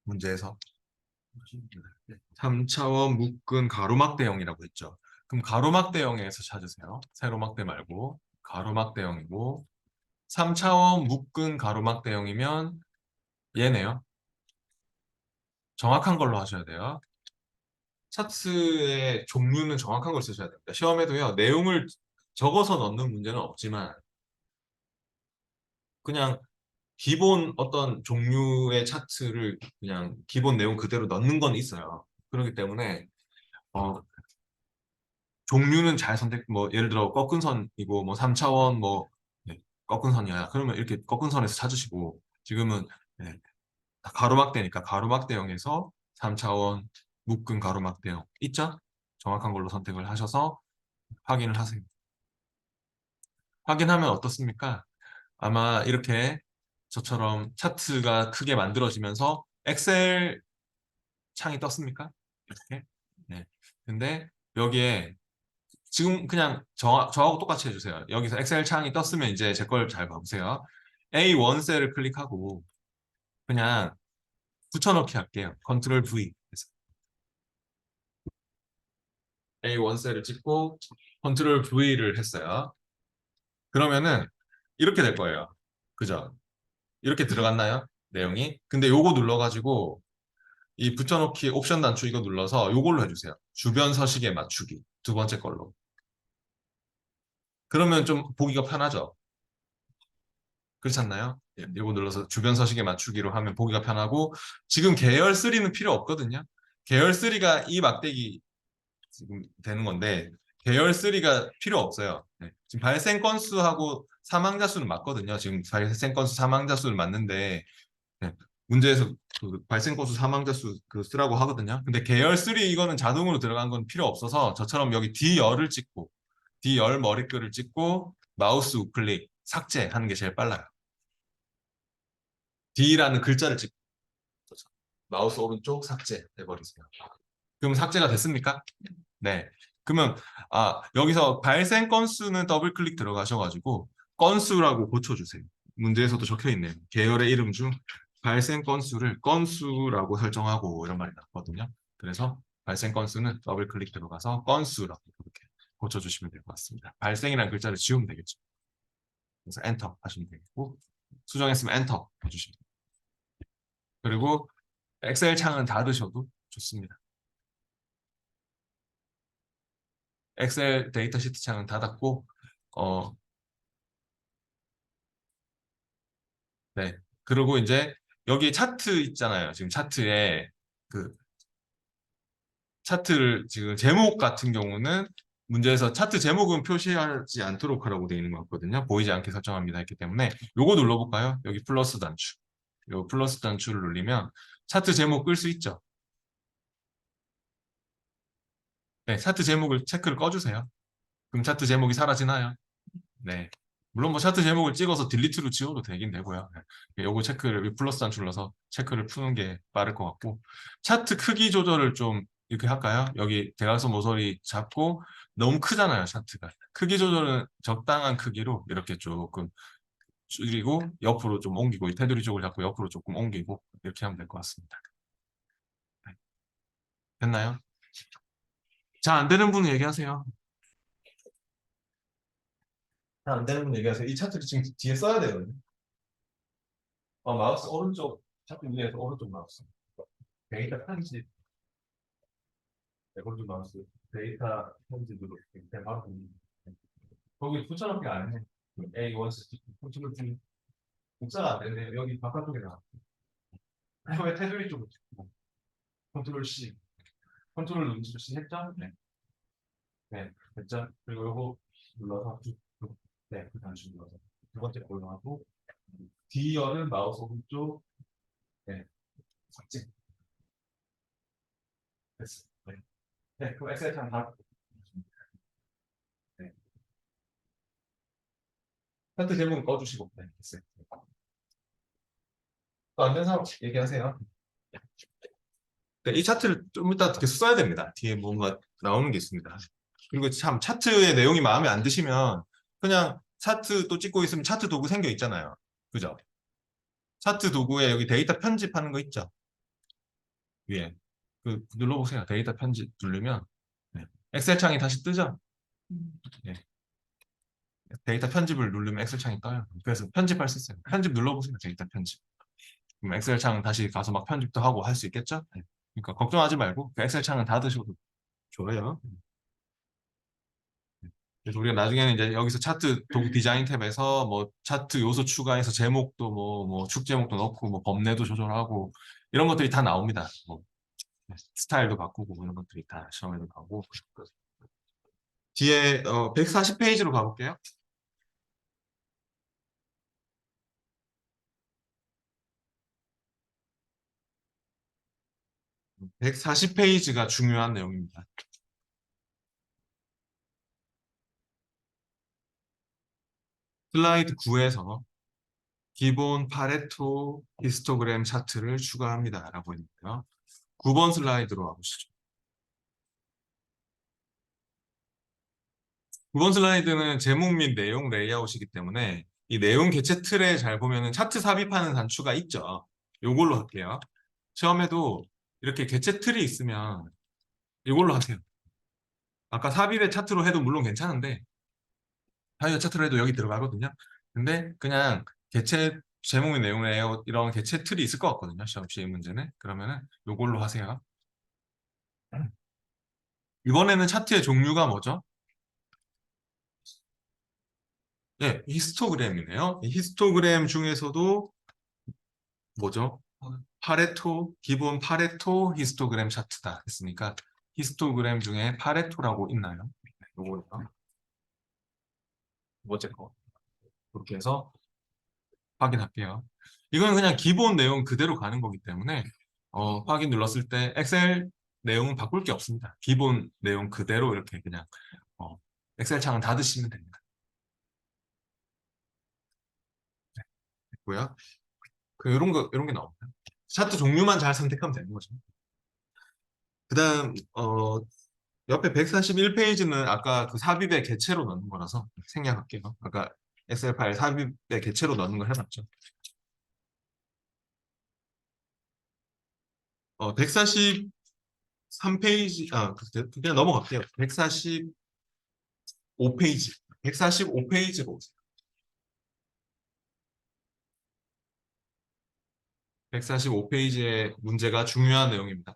문제에서 3차원 묶은 가로막 대형이라고 했죠. 그럼 가로막 대형에서 찾으세요. 세로막 대 말고 가로막 대형이고 3차원 묶은 가로막 대형이면 얘네요. 정확한 걸로 하셔야 돼요. 차트의 종류는 정확한 걸 쓰셔야 됩니다. 시험에도요. 내용을 적어서 넣는 문제는 없지만 그냥 기본 어떤 종류의 차트를 그냥 기본 내용 그대로 넣는 건 있어요. 그렇기 때문에 어, 종류는 잘 선택, 뭐, 예를 들어, 꺾은 선이고, 뭐, 3차원, 뭐, 네, 꺾은 선이야. 그러면 이렇게 꺾은 선에서 찾으시고, 지금은, 네, 다 가로막대니까 가로막대형에서 3차원 묶은 가로막대형. 있죠? 정확한 걸로 선택을 하셔서 확인을 하세요. 확인하면 어떻습니까? 아마 이렇게 저처럼 차트가 크게 만들어지면서 엑셀 창이 떴습니까? 이렇게. 네. 근데 여기에 지금 그냥 저하고 똑같이 해주세요. 여기서 엑셀 창이 떴으면 이제 제 걸 잘 봐보세요. A1 셀을 클릭하고 그냥 붙여넣기 할게요. 컨트롤 V. 해서 A1 셀을 찍고 컨트롤 V를 했어요. 그러면은 이렇게 될 거예요. 그죠? 이렇게 들어갔나요? 내용이. 근데 요거 눌러가지고 이 붙여넣기 옵션 단추 이거 눌러서 요걸로 해주세요. 주변 서식에 맞추기. 두 번째 걸로. 그러면 좀 보기가 편하죠? 그렇지 않나요? 예, 이거 눌러서 주변 서식에 맞추기로 하면 보기가 편하고 지금 계열 3는 필요 없거든요. 계열 3가 이 막대기 지금 되는 건데 계열 3가 필요 없어요. 네. 지금 발생 건수하고 사망자 수는 맞거든요. 지금 발생 건수 사망자 수를 맞는데 네. 문제에서 그 발생 건수 사망자 수그 쓰라고 하거든요. 근데 계열 3 이거는 자동으로 들어간 건 필요 없어서 저처럼 여기 D열을 찍고 D열 머리글을 찍고 마우스 우클릭 삭제하는 게 제일 빨라요. D라는 글자를 찍고 마우스 오른쪽 삭제 해버리세요. 그럼 삭제가 됐습니까? 네. 그러면 여기서 발생 건수는 더블 클릭 들어가셔가지고 건수라고 고쳐주세요. 문제에서도 적혀 있네요. 계열의 이름 중 발생 건수를 건수라고 설정하고 이런 말이 나왔거든요. 그래서 발생 건수는 더블 클릭 들어가서 건수라고 이렇게 고쳐주시면 될 것 같습니다. 발생이라는 글자를 지우면 되겠죠. 그래서 엔터 하시면 되겠고 수정했으면 엔터 해주시면 됩니다. 그리고 엑셀 창은 닫으셔도 좋습니다. 엑셀 데이터 시트 창은 닫았고, 어, 네. 그리고 이제 여기 차트 있잖아요. 지금 차트에 그 차트를 지금 제목 같은 경우는 문제에서 차트 제목은 표시하지 않도록 하라고 되어 있는 것 같거든요. 보이지 않게 설정합니다 했기 때문에 요거 눌러볼까요? 여기 플러스 단추. 요 플러스 단추를 눌리면 차트 제목 끌 수 있죠. 네, 차트 제목을 체크를 꺼주세요. 그럼 차트 제목이 사라지나요? 네. 물론 뭐 차트 제목을 찍어서 딜리트로 지워도 되긴 되고요. 네. 요거 체크를 플러스 단추 눌러서 체크를 푸는 게 빠를 것 같고 차트 크기 조절을 좀 이렇게 할까요? 여기 대각선 모서리 잡고 너무 크잖아요, 차트가. 크기 조절은 적당한 크기로 이렇게 조금 줄이고 옆으로 좀 옮기고 이 테두리 쪽을 잡고 옆으로 조금 옮기고 이렇게 하면 될 것 같습니다. 네. 됐나요? 잘 안 되는 분은 얘기하세요. 잘 안 되는 분 얘기하세요. 이 차트를 지금 뒤에 써야 되거든요. 마우스 오른쪽 차트 위에서 오른쪽 마우스. 데이터 편집, 오른쪽 마우스. 데이터 편집으로 이렇게 바로 거기 붙여넣기 안 해. A1 컨트롤 T 복사가 안 되네. 여기 바깥쪽에 나. 왜 테두리 쪽으로 찍고. 컨트롤 C. 컨트롤 누르시고 C 했죠? 네. 네. 됐죠? 그리고 요거 눌러서 쭉. 네. 그 다음 눌러서. 두 번째 골라하고. D열은 마우스 오른쪽. 네. 삭제. 됐어. 네. 네. 그럼 엑셀 창 다. 네. 차트 제목은 꺼주시고. 네. 됐어요. 또안 된 사람 얘기하세요. 네, 이 차트를 좀 이따 계속 써야 됩니다. 뒤에 뭔가 나오는 게 있습니다. 그리고 참 차트의 내용이 마음에 안 드시면 그냥 차트 또 찍고 있으면 차트 도구 생겨 있잖아요. 그죠? 차트 도구에 여기 데이터 편집하는 거 있죠? 위에. 그 눌러보세요. 데이터 편집 누르면 네. 엑셀 창이 다시 뜨죠? 네. 데이터 편집을 누르면 엑셀 창이 떠요. 그래서 편집할 수 있어요. 편집 눌러보세요. 데이터 편집. 그럼 엑셀 창 다시 가서 막 편집도 하고 할 수 있겠죠? 네. 그러니까 걱정하지 말고 그 엑셀 창은 닫으셔도 좋아요. 그래서 우리가 나중에는 이제 여기서 차트 도구 디자인 탭에서 뭐 차트 요소 추가해서 제목도 뭐 축 제목도 넣고 뭐 범례도 조절하고 이런 것들이 다 나옵니다. 뭐 스타일도 바꾸고 뭐 이런 것들이 다 시험에도 나오고 뒤에 140페이지로 가볼게요. 140페이지가 중요한 내용입니다. 슬라이드 9에서 기본 파레토 히스토그램 차트를 추가합니다. 라고 있는데요. 9번 슬라이드로 와보시죠. 9번 슬라이드는 제목 및 내용 레이아웃이기 때문에 이 내용 개체 틀에 잘 보면은 차트 삽입하는 단추가 있죠. 요걸로 할게요. 처음에도 이렇게 개체 틀이 있으면 이걸로 하세요. 아까 삽입의 차트로 해도 물론 괜찮은데 삽입의 차트로 해도 여기 들어가거든요. 근데 그냥 개체 제목 및 내용 레이아웃 이런 개체 틀이 있을 것 같거든요. 시험 시행 문제는. 그러면은 요걸로 하세요. 이번에는 차트의 종류가 뭐죠? 네, 히스토그램이네요. 이 히스토그램 중에서도 뭐죠? 파레토, 기본 파레토 히스토그램 차트다 했으니까 히스토그램 중에 파레토라고 있나요? 요거요. 두 번째 거. 그렇게 해서 확인할게요. 이건 그냥 기본 내용 그대로 가는 거기 때문에 확인 눌렀을 때 엑셀 내용은 바꿀 게 없습니다. 기본 내용 그대로 이렇게 그냥 어, 엑셀 창을 닫으시면 됩니다. 됐고요. 이런 게 나옵니다. 차트 종류만 잘 선택하면 되는 거죠. 그다음 옆에 141페이지는 아까 그 삽입의 개체로 넣는 거라서 생략할게요. 아까 엑셀 파일 삽입의 개체로 넣는 걸 해봤죠. 143페이지, 그냥 넘어갈게요. 145페이지. 145페이지로 오세요. 145페이지의 문제가 중요한 내용입니다.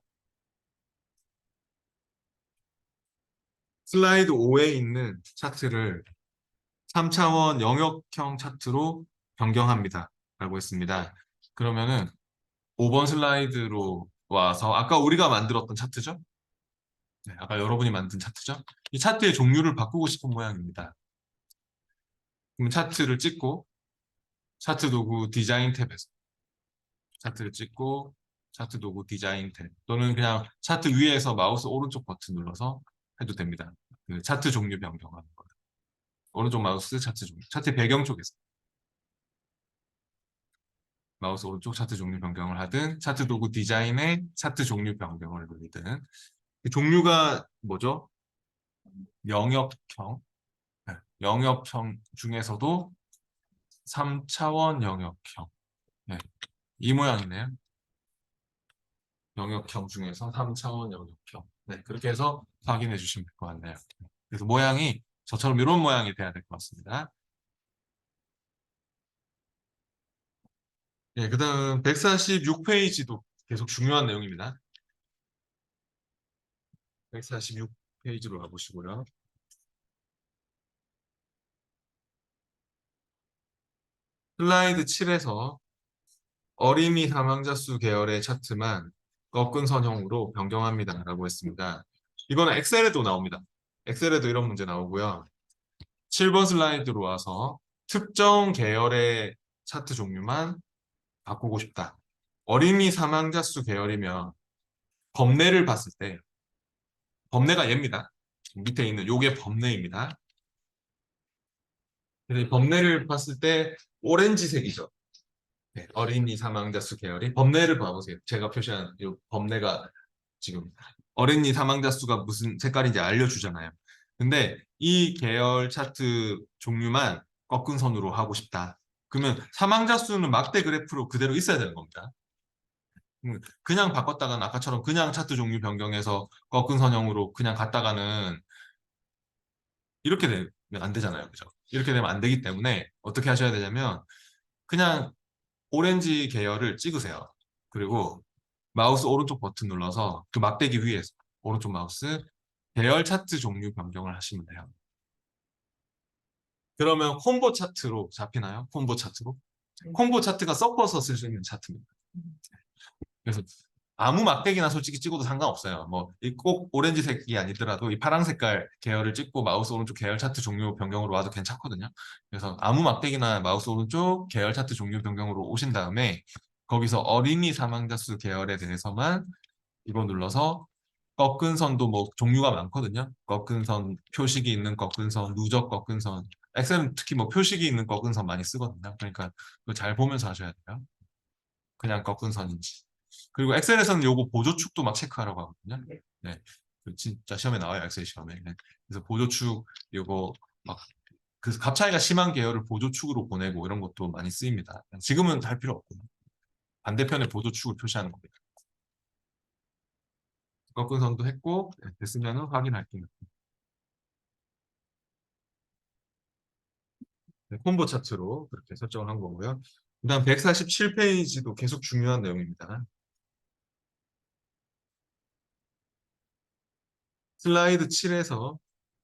슬라이드 5에 있는 차트를 3차원 영역형 차트로 변경합니다. 라고 했습니다. 그러면은 5번 슬라이드로 와서 아까 우리가 만들었던 차트죠? 네, 아까 여러분이 만든 차트죠? 이 차트의 종류를 바꾸고 싶은 모양입니다. 그럼 차트를 찍고 차트 도구 디자인 탭에서 차트를 찍고 차트 도구 디자인 탭 또는 그냥 차트 위에서 마우스 오른쪽 버튼 눌러서 해도 됩니다. 그 차트 종류 변경하는 거. 오른쪽 마우스 차트 종류. 차트 배경 쪽에서 마우스 오른쪽 차트 종류 변경을 하든 차트 도구 디자인의 차트 종류 변경을 누르든 그 종류가 뭐죠? 영역형. 네, 영역형 중에서도 3차원 영역형. 네, 이 모양이네요. 영역형 중에서 3차원 영역형. 네, 그렇게 해서 확인해 주시면 될 것 같네요. 그래서 모양이 저처럼 이런 모양이 돼야 될 것 같습니다. 네, 그 다음 146페이지도 계속 중요한 내용입니다. 146페이지로 가보시고요. 슬라이드 7에서 어림이 사망자 수 계열의 차트만 꺾은 선형으로 변경합니다라고 했습니다. 이거는 엑셀에도 나옵니다. 엑셀에도 이런 문제 나오고요. 7번 슬라이드로 와서 특정 계열의 차트 종류만 바꾸고 싶다. 어림이 사망자 수 계열이면 범례를 봤을 때 범례가 얘입니다. 밑에 있는 요게 범례입니다. 그래서 범례를 봤을 때 오렌지색이죠. 네, 어린이 사망자 수 계열이 범례를 봐보세요. 제가 표시한 이 범례가 지금 어린이 사망자 수가 무슨 색깔인지 알려주잖아요. 근데 이 계열 차트 종류만 꺾은 선으로 하고 싶다. 그러면 사망자 수는 막대 그래프로 그대로 있어야 되는 겁니다. 그냥 바꿨다가는 아까처럼 그냥 차트 종류 변경해서 꺾은 선형으로 그냥 갔다가는 이렇게 되면 안 되잖아요. 그죠? 이렇게 되면 안 되기 때문에 어떻게 하셔야 되냐면 그냥 오렌지 계열을 찍으세요. 그리고 마우스 오른쪽 버튼 눌러서 그 막대기 위에서 오른쪽 마우스 계열 차트 종류 변경을 하시면 돼요. 그러면 콤보 차트로 잡히나요? 콤보 차트로? 콤보 차트가 섞어서 쓸 수 있는 차트입니다. 그래서 아무 막대기나 솔직히 찍어도 상관없어요. 뭐 꼭 오렌지색이 아니더라도 이 파란 색깔 계열을 찍고 마우스 오른쪽 계열 차트 종류 변경으로 와도 괜찮거든요. 그래서 아무 막대기나 마우스 오른쪽 계열 차트 종류 변경으로 오신 다음에 거기서 어린이 사망자 수 계열에 대해서만 이거 눌러서 꺾은 선도 뭐 종류가 많거든요. 꺾은 선, 표식이 있는 꺾은 선, 누적 꺾은 선. 엑셀은 특히 뭐 표식이 있는 꺾은 선 많이 쓰거든요. 그러니까 그거 잘 보면서 하셔야 돼요. 그냥 꺾은 선인지. 그리고 엑셀에서는 요거 보조축도 막 체크하라고 하거든요. 네. 그 진짜 시험에 나와요, 엑셀 시험에. 네. 그래서 보조축 요거 막 그 값 차이가 심한 계열을 보조축으로 보내고 이런 것도 많이 쓰입니다. 지금은 할 필요 없고 반대편에 보조축을 표시하는 겁니다. 꺾은 선도 했고 네, 됐으면 확인할게요. 네, 콤보 차트로 그렇게 설정을 한 거고요. 그다음 147페이지도 계속 중요한 내용입니다. 슬라이드 7에서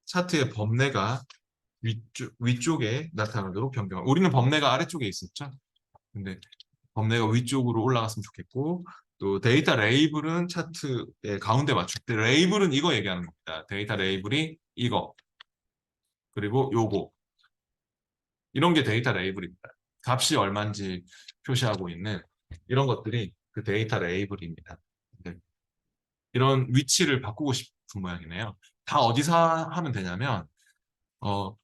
차트의 범례가 위쪽에 나타나도록 변경. 우리는 범례가 아래쪽에 있었죠. 근데 범례가 위쪽으로 올라갔으면 좋겠고 또 데이터 레이블은 차트의 가운데 맞출 때 레이블은 이거 얘기하는 겁니다. 데이터 레이블이 이거 그리고 요거 이런 게 데이터 레이블입니다. 값이 얼마인지 표시하고 있는 이런 것들이 그 데이터 레이블입니다. 네. 이런 위치를 바꾸고 싶은 모양이네요. 다 어디서 하면 되냐면 어,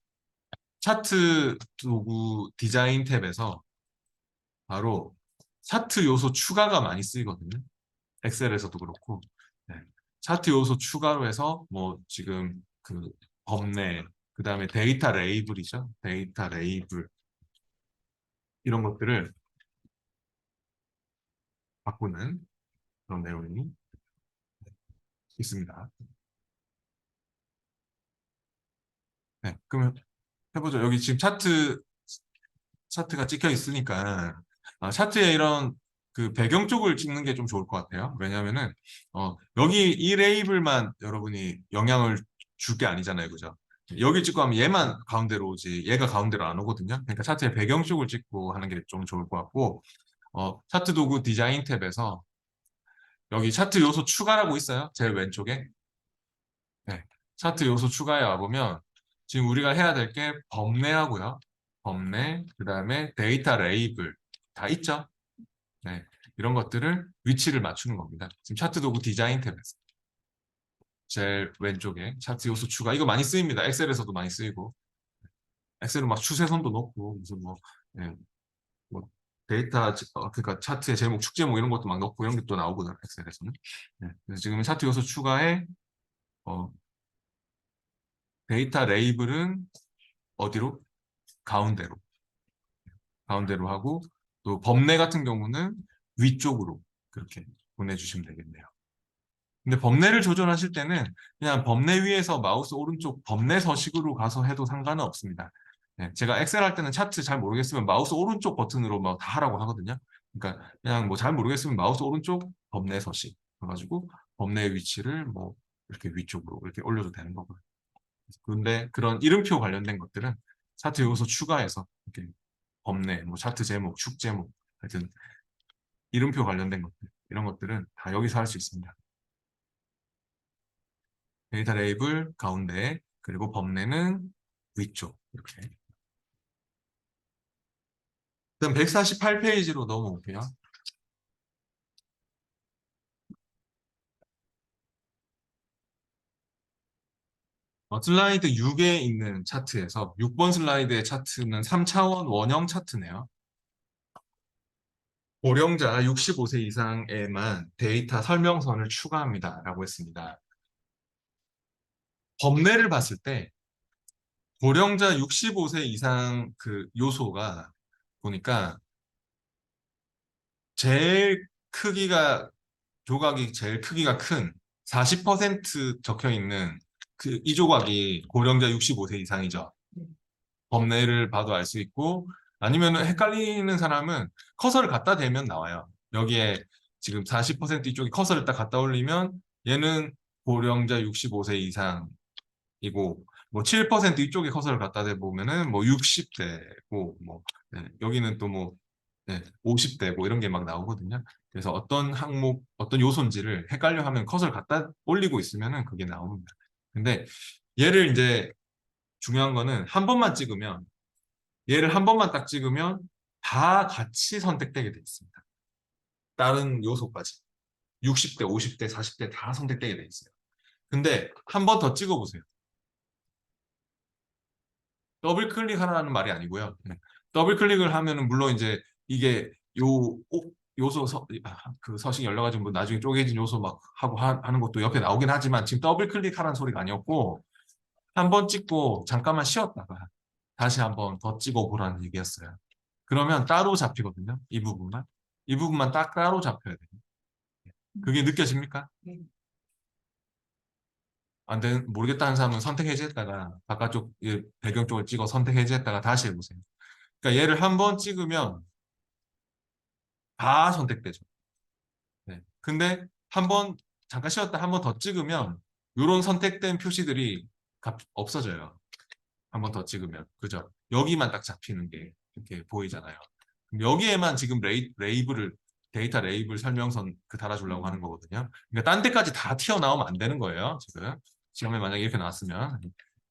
차트 도구 디자인 탭에서 바로 차트 요소 추가가 많이 쓰이거든요. 엑셀에서도 그렇고 네. 차트 요소 추가로 해서 뭐 지금 그 범례 그다음에 데이터 레이블이죠. 데이터 레이블 이런 것들을 바꾸는 그런 내용이 있습니다. 네, 그러면 해보죠. 여기 지금 차트가 찍혀 있으니까 차트에 이런 그 배경 쪽을 찍는 게 좀 좋을 것 같아요. 왜냐하면은 여기 이 레이블만 여러분이 영향을 줄 게 아니잖아요, 그죠? 여기 찍고 하면 얘만 가운데로 오지 얘가 가운데로 안 오거든요. 그러니까 차트의 배경 쪽을 찍고 하는 게 좀 좋을 것 같고 차트 도구 디자인 탭에서 여기 차트 요소 추가라고 있어요. 제일 왼쪽에. 네. 차트 요소 추가에 와보면 지금 우리가 해야 될 게 범례하고요. 범례, 그 다음에 데이터 레이블 다 있죠. 네. 이런 것들을 위치를 맞추는 겁니다. 지금 차트 도구 디자인 탭에서 제일 왼쪽에 차트 요소 추가 이거 많이 쓰입니다. 엑셀에서도 많이 쓰이고 엑셀은 막 추세선도 넣고 무슨 뭐, 예, 뭐 데이터 그러니까 차트의 제목, 축제목 이런 것도 막 넣고 이런 게 또 나오거든요. 엑셀에서는. 네. 그래서 지금 차트 요소 추가에 어, 데이터 레이블은 어디로? 가운데로. 가운데로 하고 또 범례 같은 경우는 위쪽으로 그렇게 보내주시면 되겠네요. 근데 범례를 조절하실 때는 그냥 범례 위에서 마우스 오른쪽 범례 서식으로 가서 해도 상관은 없습니다. 네, 제가 엑셀 할 때는 차트 잘 모르겠으면 마우스 오른쪽 버튼으로 막 다 하라고 하거든요. 그러니까 그냥 뭐 잘 모르겠으면 마우스 오른쪽 범례 서식 해가지고 범례의 위치를 뭐 이렇게 위쪽으로 이렇게 올려도 되는 거고요. 근데 그런 이름표 관련된 것들은 차트 요소 추가해서 이렇게 범례, 뭐 차트 제목, 축 제목, 하여튼 이름표 관련된 것들, 이런 것들은 다 여기서 할 수 있습니다. 데이터 레이블 가운데, 그리고 범례는 위쪽, 이렇게. 그럼 148페이지로 넘어올게요. 슬라이드 6에 있는 차트에서 6번 슬라이드의 차트는 3차원 원형 차트네요. 고령자 65세 이상에만 데이터 설명선을 추가합니다. 라고 했습니다. 범례를 봤을 때 고령자 65세 이상 그 요소가 보니까 제일 크기가 조각이 제일 크기가 큰 40% 적혀 있는 그 이 조각이 고령자 65세 이상이죠. 범례를 봐도 알 수 있고 아니면 헷갈리는 사람은 커서를 갖다 대면 나와요. 여기에 지금 40% 이쪽에 커서를 딱 갖다 올리면 얘는 고령자 65세 이상이고 뭐 7% 이쪽에 커서를 갖다 대보면은 뭐 60대고 뭐 네, 여기는 또 뭐 50대고 이런 게 막 나오거든요. 그래서 어떤 항목, 어떤 요소인지를 헷갈려 하면 커서를 갖다 올리고 있으면은 그게 나옵니다. 근데 얘를 이제 중요한 거는 한 번만 찍으면 얘를 한 번만 딱 찍으면 다 같이 선택되게 돼 있습니다. 다른 요소까지. 60대, 50대, 40대 다 선택되게 돼 있어요. 근데 한 번 더 찍어보세요. 더블 클릭하라는 말이 아니고요. 더블 클릭을 하면은 물론 이제 이게 요소 그 서식 여러 가지 뭐 나중에 쪼개진 요소 막 하고 하는 것도 옆에 나오긴 하지만 지금 더블 클릭하라는 소리가 아니었고 한 번 찍고 잠깐만 쉬었다가 다시 한 번 더 찍어 보라는 얘기였어요. 그러면 따로 잡히거든요. 이 부분만. 이 부분만 딱 따로 잡혀야 돼요. 그게 느껴집니까? 안 모르겠다 하는 사람은 선택 해제했다가 바깥쪽 배경 쪽을 찍어 선택 해제했다가 다시 해보세요. 그러니까 얘를 한 번 찍으면 다 선택되죠. 네. 근데 한 번 잠깐 쉬었다 한 번 더 찍으면 이런 선택된 표시들이 없어져요. 한 번 더 찍으면. 그죠? 여기만 딱 잡히는 게 이렇게 보이잖아요. 그럼 여기에만 지금 레이블을 데이터 레이블 설명선 그 달아주려고 하는 거거든요. 그러니까 딴 데까지 다 튀어나오면 안 되는 거예요. 지금 시험에 만약에 이렇게 나왔으면.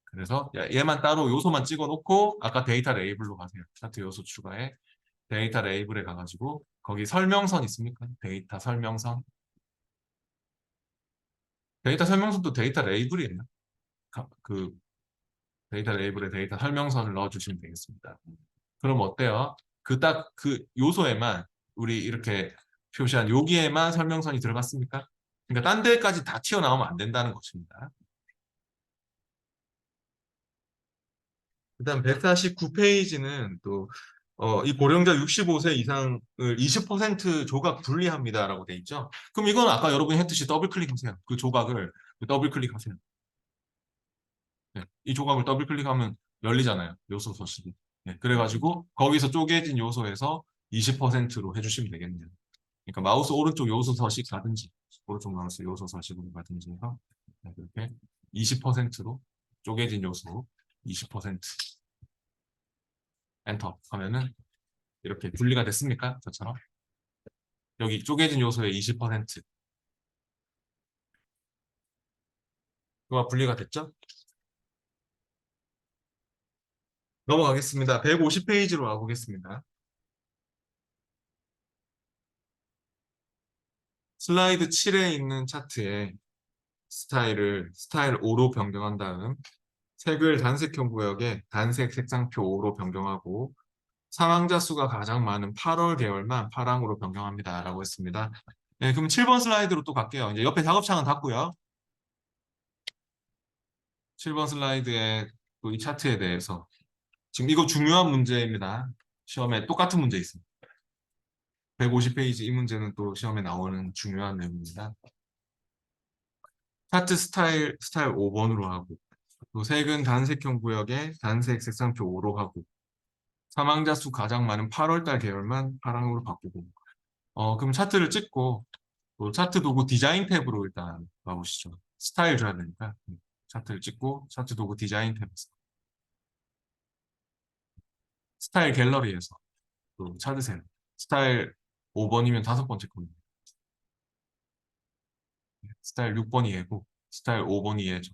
그래서 얘만 따로 요소만 찍어 놓고 아까 데이터 레이블로 가세요. 차트 요소 추가에 데이터 레이블에 가가지고 거기 설명선 있습니까? 데이터 설명선. 데이터 설명선도 데이터 레이블이에요. 그 데이터 레이블에 데이터 설명선을 넣어주시면 되겠습니다. 그럼 어때요? 그 딱 그 요소에만 우리 이렇게 표시한 여기에만 설명선이 들어갔습니까? 그러니까 딴 데까지 다 튀어나오면 안 된다는 것입니다. 그다음 149페이지는 또 이 고령자 65세 이상을 20% 조각 분리합니다라고 돼 있죠. 그럼 이건 아까 여러분이 했듯이 더블 클릭하세요. 그 조각을 더블 클릭하세요. 네, 이 조각을 더블 클릭하면 열리잖아요. 요소 서식이. 네, 그래가지고 거기서 쪼개진 요소에서 20%로 해주시면 되겠네요. 그러니까 마우스 오른쪽 요소 서식 가든지 오른쪽 마우스 요소 서식으로 가든지 해서 네, 이렇게 20%로 쪼개진 요소 20% 엔터 하면은 이렇게 분리가 됐습니까? 저처럼 여기 쪼개진 요소의 20% 그거 분리가 됐죠? 넘어가겠습니다. 150페이지로 와보겠습니다. 슬라이드 7에 있는 차트에 스타일 5로 변경한 다음 색을 단색형 구역에 단색 색상표 5로 변경하고 사망자 수가 가장 많은 8월 계열만 파랑으로 변경합니다. 라고 했습니다. 네, 그럼 7번 슬라이드로 또 갈게요. 이제 옆에 작업창은 닫고요. 7번 슬라이드의 이 차트에 대해서 지금 이거 중요한 문제입니다. 시험에 똑같은 문제 있습니다. 150페이지 이 문제는 또 시험에 나오는 중요한 내용입니다. 차트 스타일 5번으로 하고 또 색은 단색형 구역에 단색 색상표 5로 하고 사망자 수 가장 많은 8월달 계열만 파랑으로 바꾸고 그럼 차트를 찍고 또 차트 도구 디자인 탭으로 일단 가보시죠. 스타일 줘야 되니까 차트를 찍고 차트 도구 디자인 탭에서 스타일 갤러리에서 또 찾으세요. 스타일 5번이면 다섯 번째 겁니다. 스타일 6번이 얘고, 스타일 5번이 얘죠.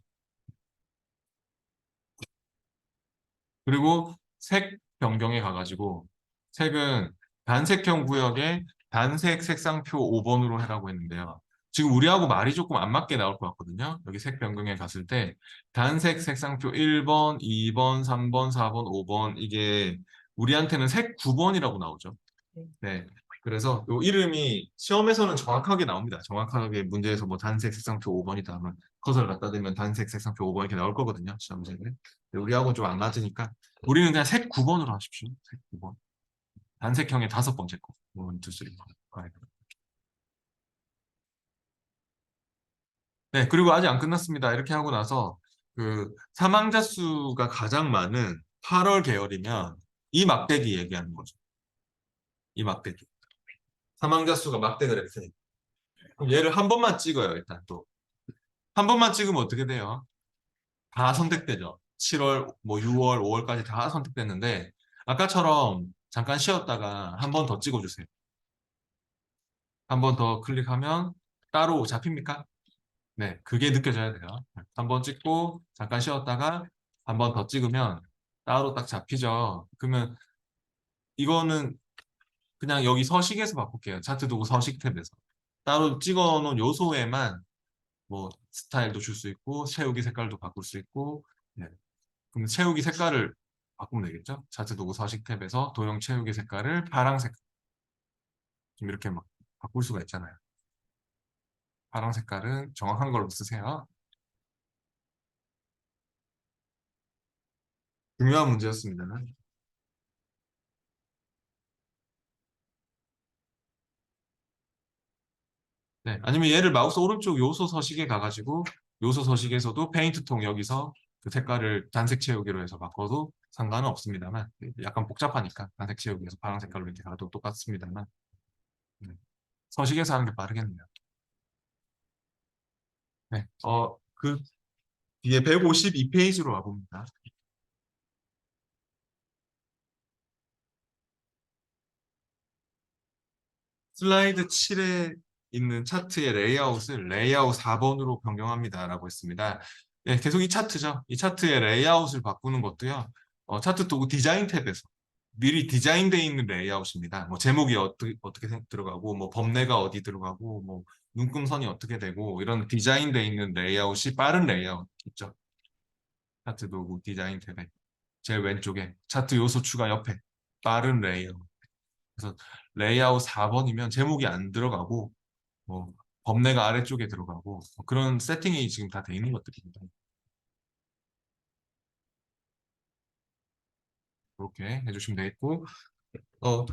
그리고 색 변경에 가가지고, 색은 단색형 구역에 단색 색상표 5번으로 해라고 했는데요. 지금 우리하고 말이 조금 안 맞게 나올 것 같거든요. 여기 색 변경에 갔을 때, 단색 색상표 1번, 2번, 3번, 4번, 5번, 이게 우리한테는 색 9번이라고 나오죠. 네. 그래서 이 이름이 시험에서는 정확하게 나옵니다. 정확하게 문제에서 뭐 단색 색상표 5번이다 하면 커서를 갖다 대면 단색 색상표 5번 이렇게 나올 거거든요. 시험지에. 우리하고는 좀 안 맞으니까 우리는 그냥 색 9번으로 하십시오. 색 9번. 단색형의 다섯 번째 거. 1, 2, 3, 4. 네. 그리고 아직 안 끝났습니다. 이렇게 하고 나서 그 사망자 수가 가장 많은 8월 계열이면 이 막대기 얘기하는 거죠. 이 막대기. 사망자 수가 막대기를 했으니까. 그럼 얘를 한 번만 찍어요. 일단 또. 한 번만 찍으면 어떻게 돼요? 다 선택되죠. 7월, 뭐 6월, 5월까지 다 선택됐는데 아까처럼 잠깐 쉬었다가 한 번 더 찍어주세요. 한 번 더 클릭하면 따로 잡힙니까? 네, 그게 느껴져야 돼요. 한 번 찍고 잠깐 쉬었다가 한 번 더 찍으면 따로 딱 잡히죠. 그러면 이거는 그냥 여기 서식에서 바꿀게요. 차트 도구 서식 탭에서. 따로 찍어 놓은 요소에만 뭐 스타일도 줄 수 있고 채우기 색깔도 바꿀 수 있고 네. 그럼 채우기 색깔을 바꾸면 되겠죠? 차트 도구 서식 탭에서 도형 채우기 색깔을 파란색 좀 이렇게 막 바꿀 수가 있잖아요. 파란 색깔은 정확한 걸로 쓰세요. 중요한 문제였습니다. 네. 아니면 얘를 마우스 오른쪽 요소 서식에 가가지고 요소 서식에서도 페인트 통 여기서 그 색깔을 단색 채우기로 해서 바꿔도 상관은 없습니다만 약간 복잡하니까 단색 채우기에서 파란 색깔로 이렇게 가도 똑같습니다만 네. 서식에서 하는 게 빠르겠네요. 네. 그 뒤에 152페이지로 와봅니다. 슬라이드 7에 있는 차트의 레이아웃을 레이아웃 4번으로 변경합니다라고 했습니다. 네, 계속 이 차트죠. 이 차트의 레이아웃을 바꾸는 것도요. 차트 도구 디자인 탭에서 미리 디자인되어 있는 레이아웃입니다. 뭐 제목이 어떻게 들어가고, 뭐 범례가 어디 들어가고, 뭐 눈금선이 어떻게 되고 이런 디자인되어 있는 레이아웃이 빠른 레이아웃 있죠. 차트 도구 디자인 탭에 제일 왼쪽에 차트 요소 추가 옆에 빠른 레이아웃. 그래서 레이아웃 4번이면 제목이 안 들어가고 뭐 범례가 아래쪽에 들어가고 뭐 그런 세팅이 지금 다 돼 있는 것들입니다. 그렇게 해주시면 되겠고 어,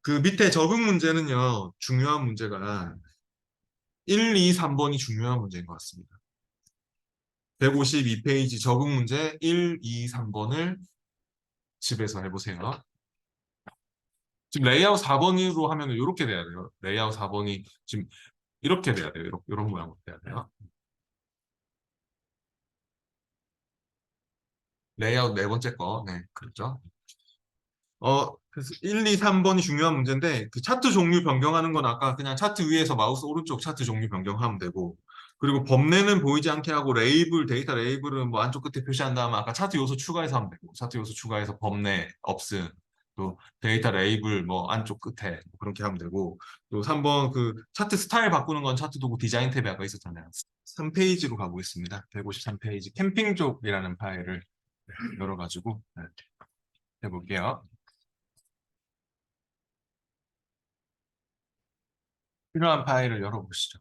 그 밑에 적응 문제는요 중요한 문제가 1, 2, 3번이 중요한 문제인 것 같습니다. 152페이지 적응 문제 1, 2, 3번을 집에서 해보세요. 지금 레이아웃 4번으로 하면 이렇게 돼야 돼요. 레이아웃 4번이 지금 이렇게 돼야 돼요. 이런 모양으로 돼야 돼요. 레이아웃 네 번째 거. 네, 그렇죠. 그래서 1, 2, 3번이 중요한 문제인데, 그 차트 종류 변경하는 건 아까 그냥 차트 위에서 마우스 오른쪽 차트 종류 변경하면 되고, 그리고 범례는 보이지 않게 하고 레이블, 데이터 레이블은 뭐 안쪽 끝에 표시한 다음에 아까 차트 요소 추가해서 하면 되고, 차트 요소 추가해서 범례, 없음, 또 데이터 레이블 뭐 안쪽 끝에 뭐 그렇게 하면 되고, 또 3번 그 차트 스타일 바꾸는 건 차트 도구 디자인 탭에 아까 있었잖아요. 3페이지로 가보겠습니다. 153페이지 캠핑족이라는 파일을 열어가지고 네, 해볼게요. 필요한 파일을 열어보시죠.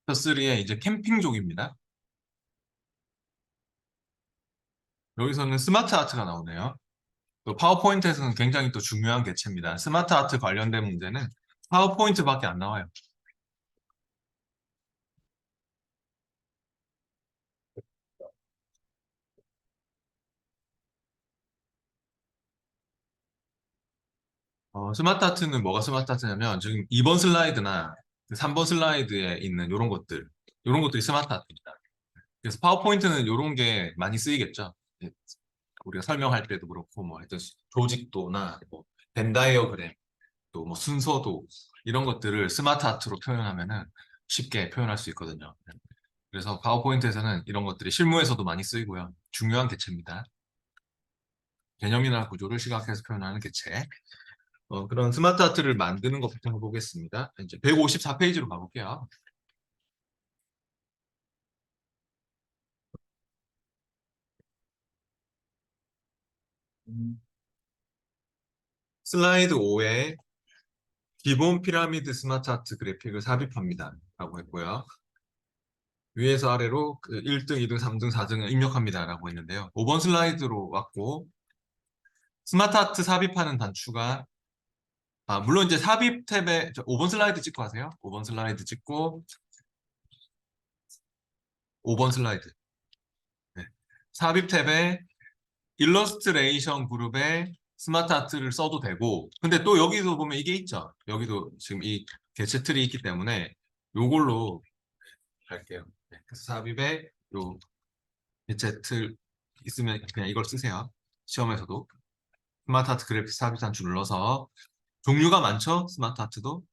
챕터 3에 이제 캠핑족입니다. 여기서는 스마트 아트가 나오네요. 또 파워포인트에서는 굉장히 또 중요한 개체입니다. 스마트 아트 관련된 문제는 파워포인트밖에 안 나와요. 스마트 아트는 뭐가 스마트 아트냐면 지금 2번 슬라이드나 3번 슬라이드에 있는 이런 것들이 스마트 아트입니다. 그래서 파워포인트는 이런 게 많이 쓰이겠죠. 예, 우리가 설명할 때도 그렇고, 뭐 하여튼 조직도나 뭐 벤 다이어그램, 또 뭐 순서도 이런 것들을 스마트 아트로 표현하면은 쉽게 표현할 수 있거든요. 그래서 파워포인트에서는 이런 것들이 실무에서도 많이 쓰이고요. 중요한 개체입니다. 개념이나 구조를 시각화해서 표현하는 개체. 그런 스마트 아트를 만드는 것부터 해보겠습니다. 이제 154페이지로 가볼게요. 슬라이드 5에 기본 피라미드 스마트 아트 그래픽을 삽입합니다. 라고 했고요. 위에서 아래로 그 1등, 2등, 3등, 4등을 입력합니다. 라고 했는데요. 5번 슬라이드로 왔고, 스마트 아트 삽입하는 단추가, 물론 이제 삽입 탭에, 5번 슬라이드 찍고 하세요. 5번 슬라이드 찍고, 5번 슬라이드. 네. 삽입 탭에 일러스트레이션 그룹에 스마트 아트를 써도 되고, 근데 또 여기도 보면 이게 있죠. 여기도 지금 이 개체 틀이 있기 때문에 요걸로 할게요. 네. 그래서 삽입에 요 개체 틀 있으면 그냥 이걸 쓰세요. 시험에서도. 스마트 아트 그래픽 삽입 단추 눌러서 종류가 많죠? 스마트 아트도.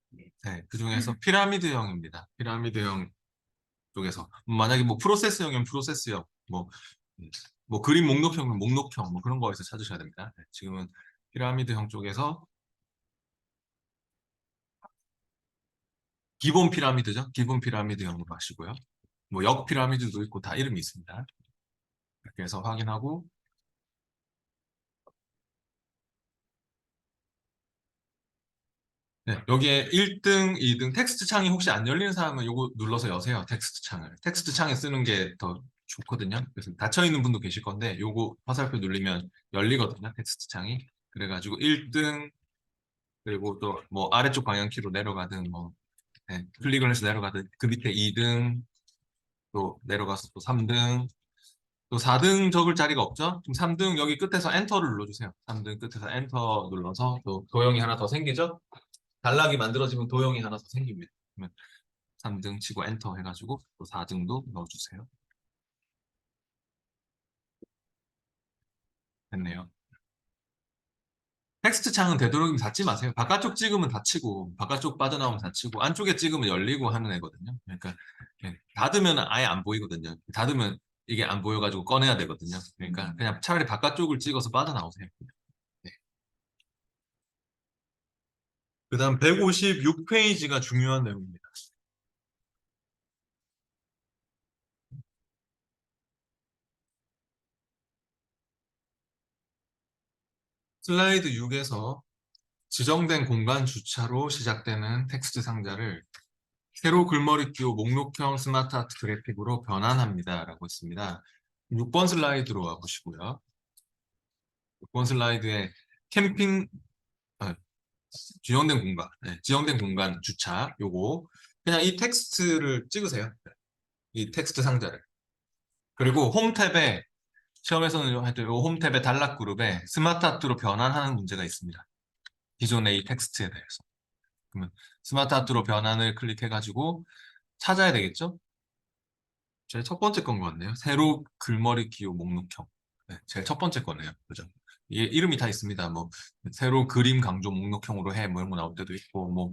네. 그 중에서 피라미드형입니다. 피라미드형 쪽에서. 만약에 뭐 프로세스형이면 프로세스형, 뭐 그림 목록형은 목록형, 뭐 그런 거에서 찾으셔야 됩니다. 네, 지금은 피라미드형 쪽에서 기본 피라미드죠. 기본 피라미드형으로 하시고요. 뭐 역 피라미드도 있고 다 이름이 있습니다. 이렇게 해서 확인하고, 네, 여기에 1등, 2등 텍스트 창이 혹시 안 열리는 사람은 요거 눌러서 여세요. 텍스트 창을. 텍스트 창에 쓰는 게 더 좋거든요. 그래서 닫혀 있는 분도 계실 건데 요거 화살표 누르면 열리거든요. 텍스트 창이. 그래가지고 1등, 그리고 또 뭐 아래쪽 방향키로 내려가든 뭐 네, 클릭을 해서 내려가든 그 밑에 2등, 또 내려가서 또 3등, 또 4등 적을 자리가 없죠? 그럼 3등 여기 끝에서 엔터를 눌러주세요. 3등 끝에서 엔터 눌러서 또 도형이 하나 더 생기죠? 단락이 만들어지면 도형이 하나 더 생깁니다. 그러면 3등 치고 엔터 해가지고 또 4등도 넣어주세요. 됐네요. 텍스트 창은 되도록이면 닫지 마세요. 바깥쪽 찍으면 닫히고, 바깥쪽 빠져나오면 닫히고, 안쪽에 찍으면 열리고 하는 애거든요. 그러니까 닫으면 아예 안 보이거든요. 닫으면 이게 안 보여가지고 꺼내야 되거든요. 그러니까 그냥 차라리 바깥쪽을 찍어서 빠져나오세요. 네. 그다음 156페이지가 중요한 내용입니다. 슬라이드 6에서 지정된 공간 주차로 시작되는 텍스트 상자를 세로 글머리 끼우 목록형 스마트 아트 그래픽으로 변환합니다. 라고 했습니다. 6번 슬라이드로 와보시고요. 6번 슬라이드에 캠핑, 아, 지정된 공간, 네, 지정된 공간 주차, 요거. 그냥 이 텍스트를 찍으세요. 이 텍스트 상자를. 그리고 홈 탭에, 시험에서는 하여튼 요 홈 탭에 단락 그룹에 스마트 아트로 변환하는 문제가 있습니다. 기존의 이 텍스트에 대해서. 그러면 스마트 아트로 변환을 클릭해가지고 찾아야 되겠죠? 제일 첫 번째 건 것 같네요. 세로 글머리 기호 목록형. 네, 제일 첫 번째 거네요. 그죠? 이게 이름이 다 있습니다. 뭐, 세로 그림 강조 목록형으로 해. 뭐 이런 거 나올 때도 있고, 뭐,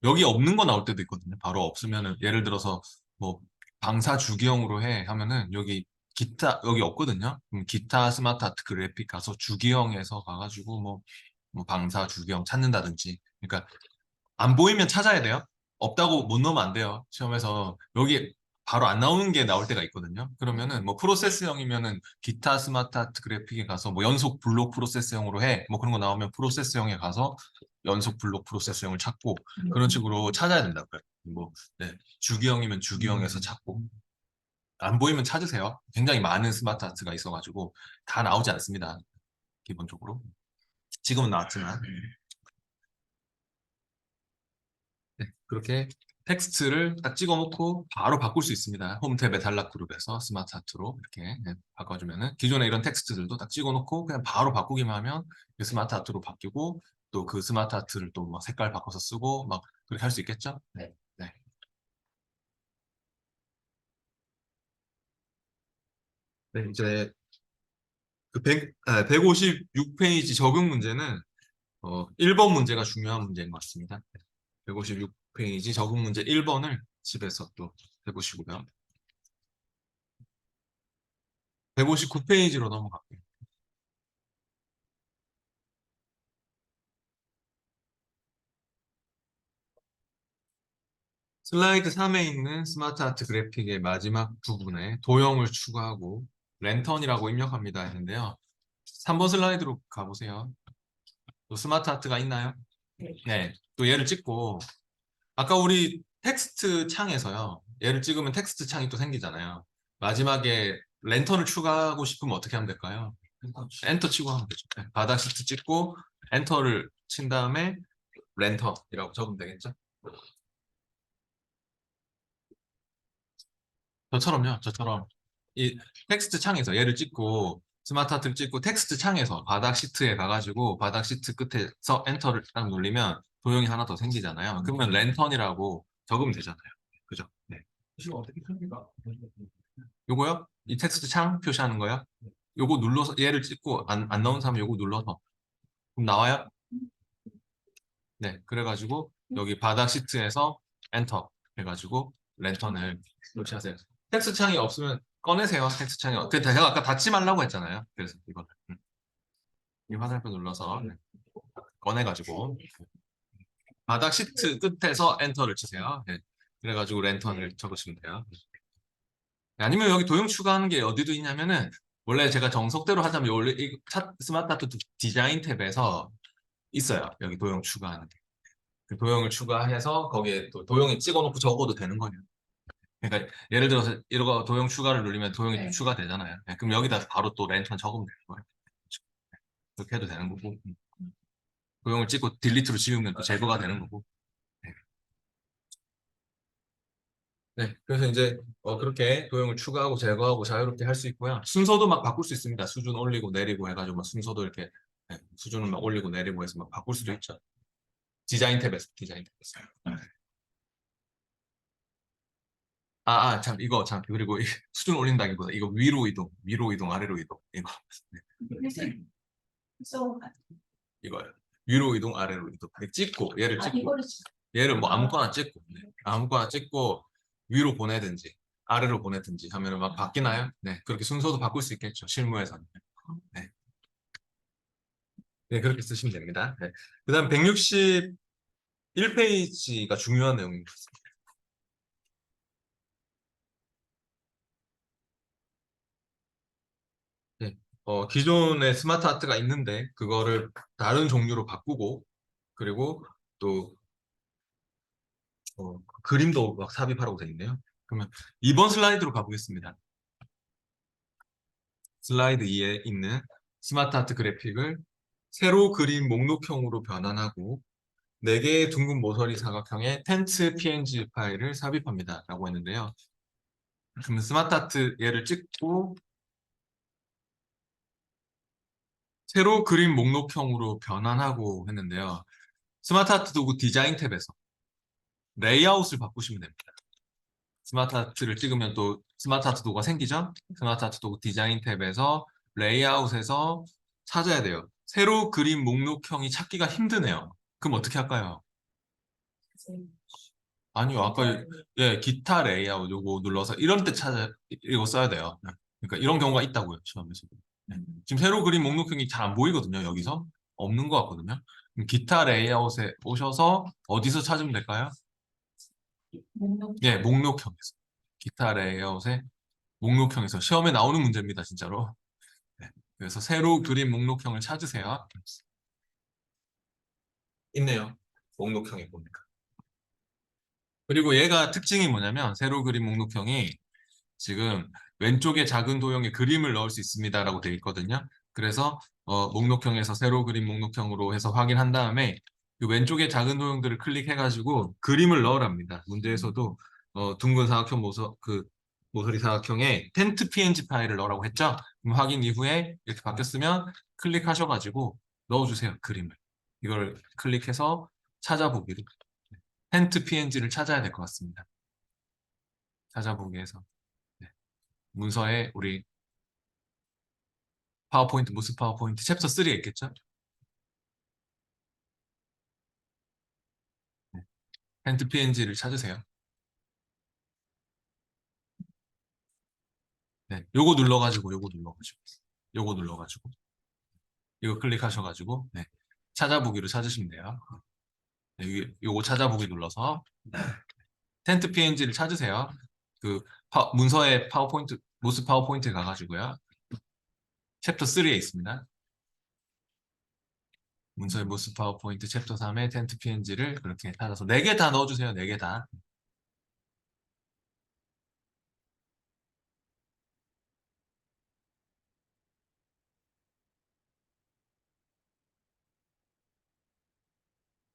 여기 없는 거 나올 때도 있거든요. 바로 없으면은, 예를 들어서, 뭐, 방사 주기형으로 해. 하면은, 여기 기타, 여기 없거든요. 그럼 기타 스마트 아트 그래픽 가서 주기형에서 가가지고, 뭐 방사 주기형 찾는다든지. 그러니까, 안 보이면 찾아야 돼요. 없다고 못 넣으면 안 돼요. 시험에서 여기 바로 안 나오는 게 나올 때가 있거든요. 그러면은 뭐 프로세스형이면은 기타 스마트 아트 그래픽에 가서 뭐 연속 블록 프로세스형으로 해. 뭐 그런 거 나오면 프로세스형에 가서 연속 블록 프로세스형을 찾고 그런 식으로 찾아야 된다고요. 뭐 네. 주기형이면 주기형에서 찾고 안 보이면 찾으세요. 굉장히 많은 스마트 아트가 있어가지고 다 나오지 않습니다. 기본적으로. 지금은 나왔지만. 네, 그렇게 텍스트를 딱 찍어 놓고 바로 바꿀 수 있습니다. 홈 탭의 단락 그룹에서 스마트 아트로 이렇게 네, 바꿔주면은 기존에 이런 텍스트들도 딱 찍어 놓고 그냥 바로 바꾸기만 하면 그 스마트 아트로 바뀌고 또 그 스마트 아트를 또 막 색깔 바꿔서 쓰고 막 그렇게 할 수 있겠죠? 네. 네. 네, 이제 그 156페이지 적용 문제는 1번 문제가 중요한 문제인 것 같습니다. 156페이지 적용 문제 1번을 집에서 또 해보시고요. 159페이지로 넘어갈게요. 슬라이드 3에 있는 스마트 아트 그래픽의 마지막 부분에 도형을 추가하고 랜턴이라고 입력합니다 했는데요. 3번 슬라이드로 가보세요. 또 스마트 아트가 있나요? 네. 또 얘를 찍고 아까 우리 텍스트 창에서요. 얘를 찍으면 텍스트 창이 또 생기잖아요. 마지막에 랜턴을 추가하고 싶으면 어떻게 하면 될까요? 엔터 치고 하면 되죠. 네, 바닥 시트 찍고 엔터를 친 다음에 랜턴이라고 적으면 되겠죠? 저처럼요. 저처럼 이 텍스트 창에서 얘를 찍고 스마트 하트를 찍고 텍스트 창에서 바닥 시트에 가가지고 바닥 시트 끝에서 엔터를 딱 누르면 도형이 하나 더 생기잖아요. 그러면 랜턴이라고 적으면 되잖아요. 그죠? 네. 지금 어떻게 합니까? 요거요? 이 텍스트 창 표시하는 거요? 요거 눌러서 얘를 찍고 안 나온 사람 요거 눌러서 그럼 나와요? 네. 그래가지고 여기 바닥 시트에서 엔터 해가지고 랜턴을 표시하세요. 텍스트 창이 없으면 꺼내세요. 텍스트 창이. 제가 아까 닫지 말라고 했잖아요. 그래서 이거를 이 화살표 눌러서 네. 꺼내가지고 바닥 시트 끝에서 엔터를 치세요. 네. 그래가지고 랜턴을 적으시면 돼요. 아니면 여기 도형 추가하는 게 어디도 있냐면은 원래 제가 정석대로 하자면 원래 이 스마트 아트 디자인 탭에서 있어요. 여기 도형 추가하는 게. 그 도형을 추가해서 거기에 또 도형에 찍어놓고 적어도 되는 거예요. 그러니까 예를 들어서 이거 도형 추가를 누르면 도형이 네. 추가되잖아요. 네, 그럼 여기다 바로 또 랜턴 적으면 되는 거예요. 그렇게 해도 되는 거고 도형을 찍고 딜리트로 지우면 또 제거가 되는 거고. 네. 네, 그래서 이제 그렇게 도형을 추가하고 제거하고 자유롭게 할 수 있고요. 순서도 막 바꿀 수 있습니다. 수준 올리고 내리고 해가지고 막 순서도 이렇게 네, 수준을 막 올리고 내리고 해서 막 바꿀 수도 있죠. 디자인 탭에서 디자인 탭에서. 참 이거 참 그리고 수준 올린다기보다 이거 위로 이동, 아래로 이동 이거 네, 이거요. 위로 이동, 아래로 이동. 찍고 얘를 찍고 얘를 뭐 아무거나 찍고 네. 아무거나 찍고 위로 보내든지 아래로 보내든지 하면 막 바뀌나요? 네, 그렇게 순서도 바꿀 수 있겠죠. 실무에서는. 네, 네 그렇게 쓰시면 됩니다. 네. 그다음 161페이지가 중요한 내용입니다. 네. 기존에 스마트 아트가 있는데 그거를 다른 종류로 바꾸고 그리고 또 그림도 막 삽입하라고 되어 있네요. 그러면 이번 슬라이드로 가보겠습니다. 슬라이드 2에 있는 스마트 아트 그래픽을 세로 그림 목록형으로 변환하고 4개의 둥근 모서리 사각형의 텐트 png 파일을 삽입합니다. 라고 했는데요. 그러면 스마트 아트 얘를 찍고 세로 그림 목록형으로 변환하고 했는데요. 스마트 아트 도구 디자인 탭에서 레이아웃을 바꾸시면 됩니다. 스마트 아트를 찍으면 또 스마트 아트 도구가 생기죠? 스마트 아트 도구 디자인 탭에서 레이아웃에서 찾아야 돼요. 세로 그림 목록형이 찾기가 힘드네요. 그럼 어떻게 할까요? 아니요, 아까 기타 레이아웃 요거 눌러서 이런 때 이거 써야 돼요. 네. 그러니까 이런 경우가 있다고요, 시험에서. 네. 지금 세로 그림 목록형이 잘 안 보이거든요, 여기서. 없는 것 같거든요. 그럼 기타 레이아웃에 오셔서 어디서 찾으면 될까요? 예, 목록형에서. 기타 레이아웃에 목록형에서 시험에 나오는 문제입니다, 진짜로. 네. 그래서 세로 그림 목록형을 찾으세요. 있네요. 목록형에 보니까. 그리고 얘가 특징이 뭐냐면 세로 그림 목록형이 지금 왼쪽에 작은 도형에 그림을 넣을 수 있습니다라고 되어 있거든요. 그래서 목록형에서 세로 그림 목록형으로 해서 확인한 다음에 그 왼쪽에 작은 도형들을 클릭해가지고 그림을 넣으랍니다. 문제에서도 둥근 사각형 모서리 사각형에 텐트 png 파일을 넣으라고 했죠. 그럼 확인 이후에 이렇게 바뀌었으면 클릭하셔가지고 넣어주세요. 그림을. 이걸 클릭해서 찾아보기로. 텐트 png를 찾아야 될 것 같습니다. 찾아보기 해서. 네. 문서에 우리 파워포인트, 무슨 파워포인트, 챕터 3에 있겠죠? 네. 텐트 PNG를 찾으세요. 네. 요거 눌러가지고, 이거 클릭하셔가지고, 네. 찾아보기로 찾으시면 돼요. 네, 요거 찾아보기 눌러서, 텐트 PNG를 찾으세요. 그, 문서에 파워포인트, 모스 파워포인트 가가지고요. 챕터 3에 있습니다. 문서의 모스 파워포인트 챕터 3에 텐트 PNG를 그렇게 찾아서 4개 다 넣어주세요. 4개 다.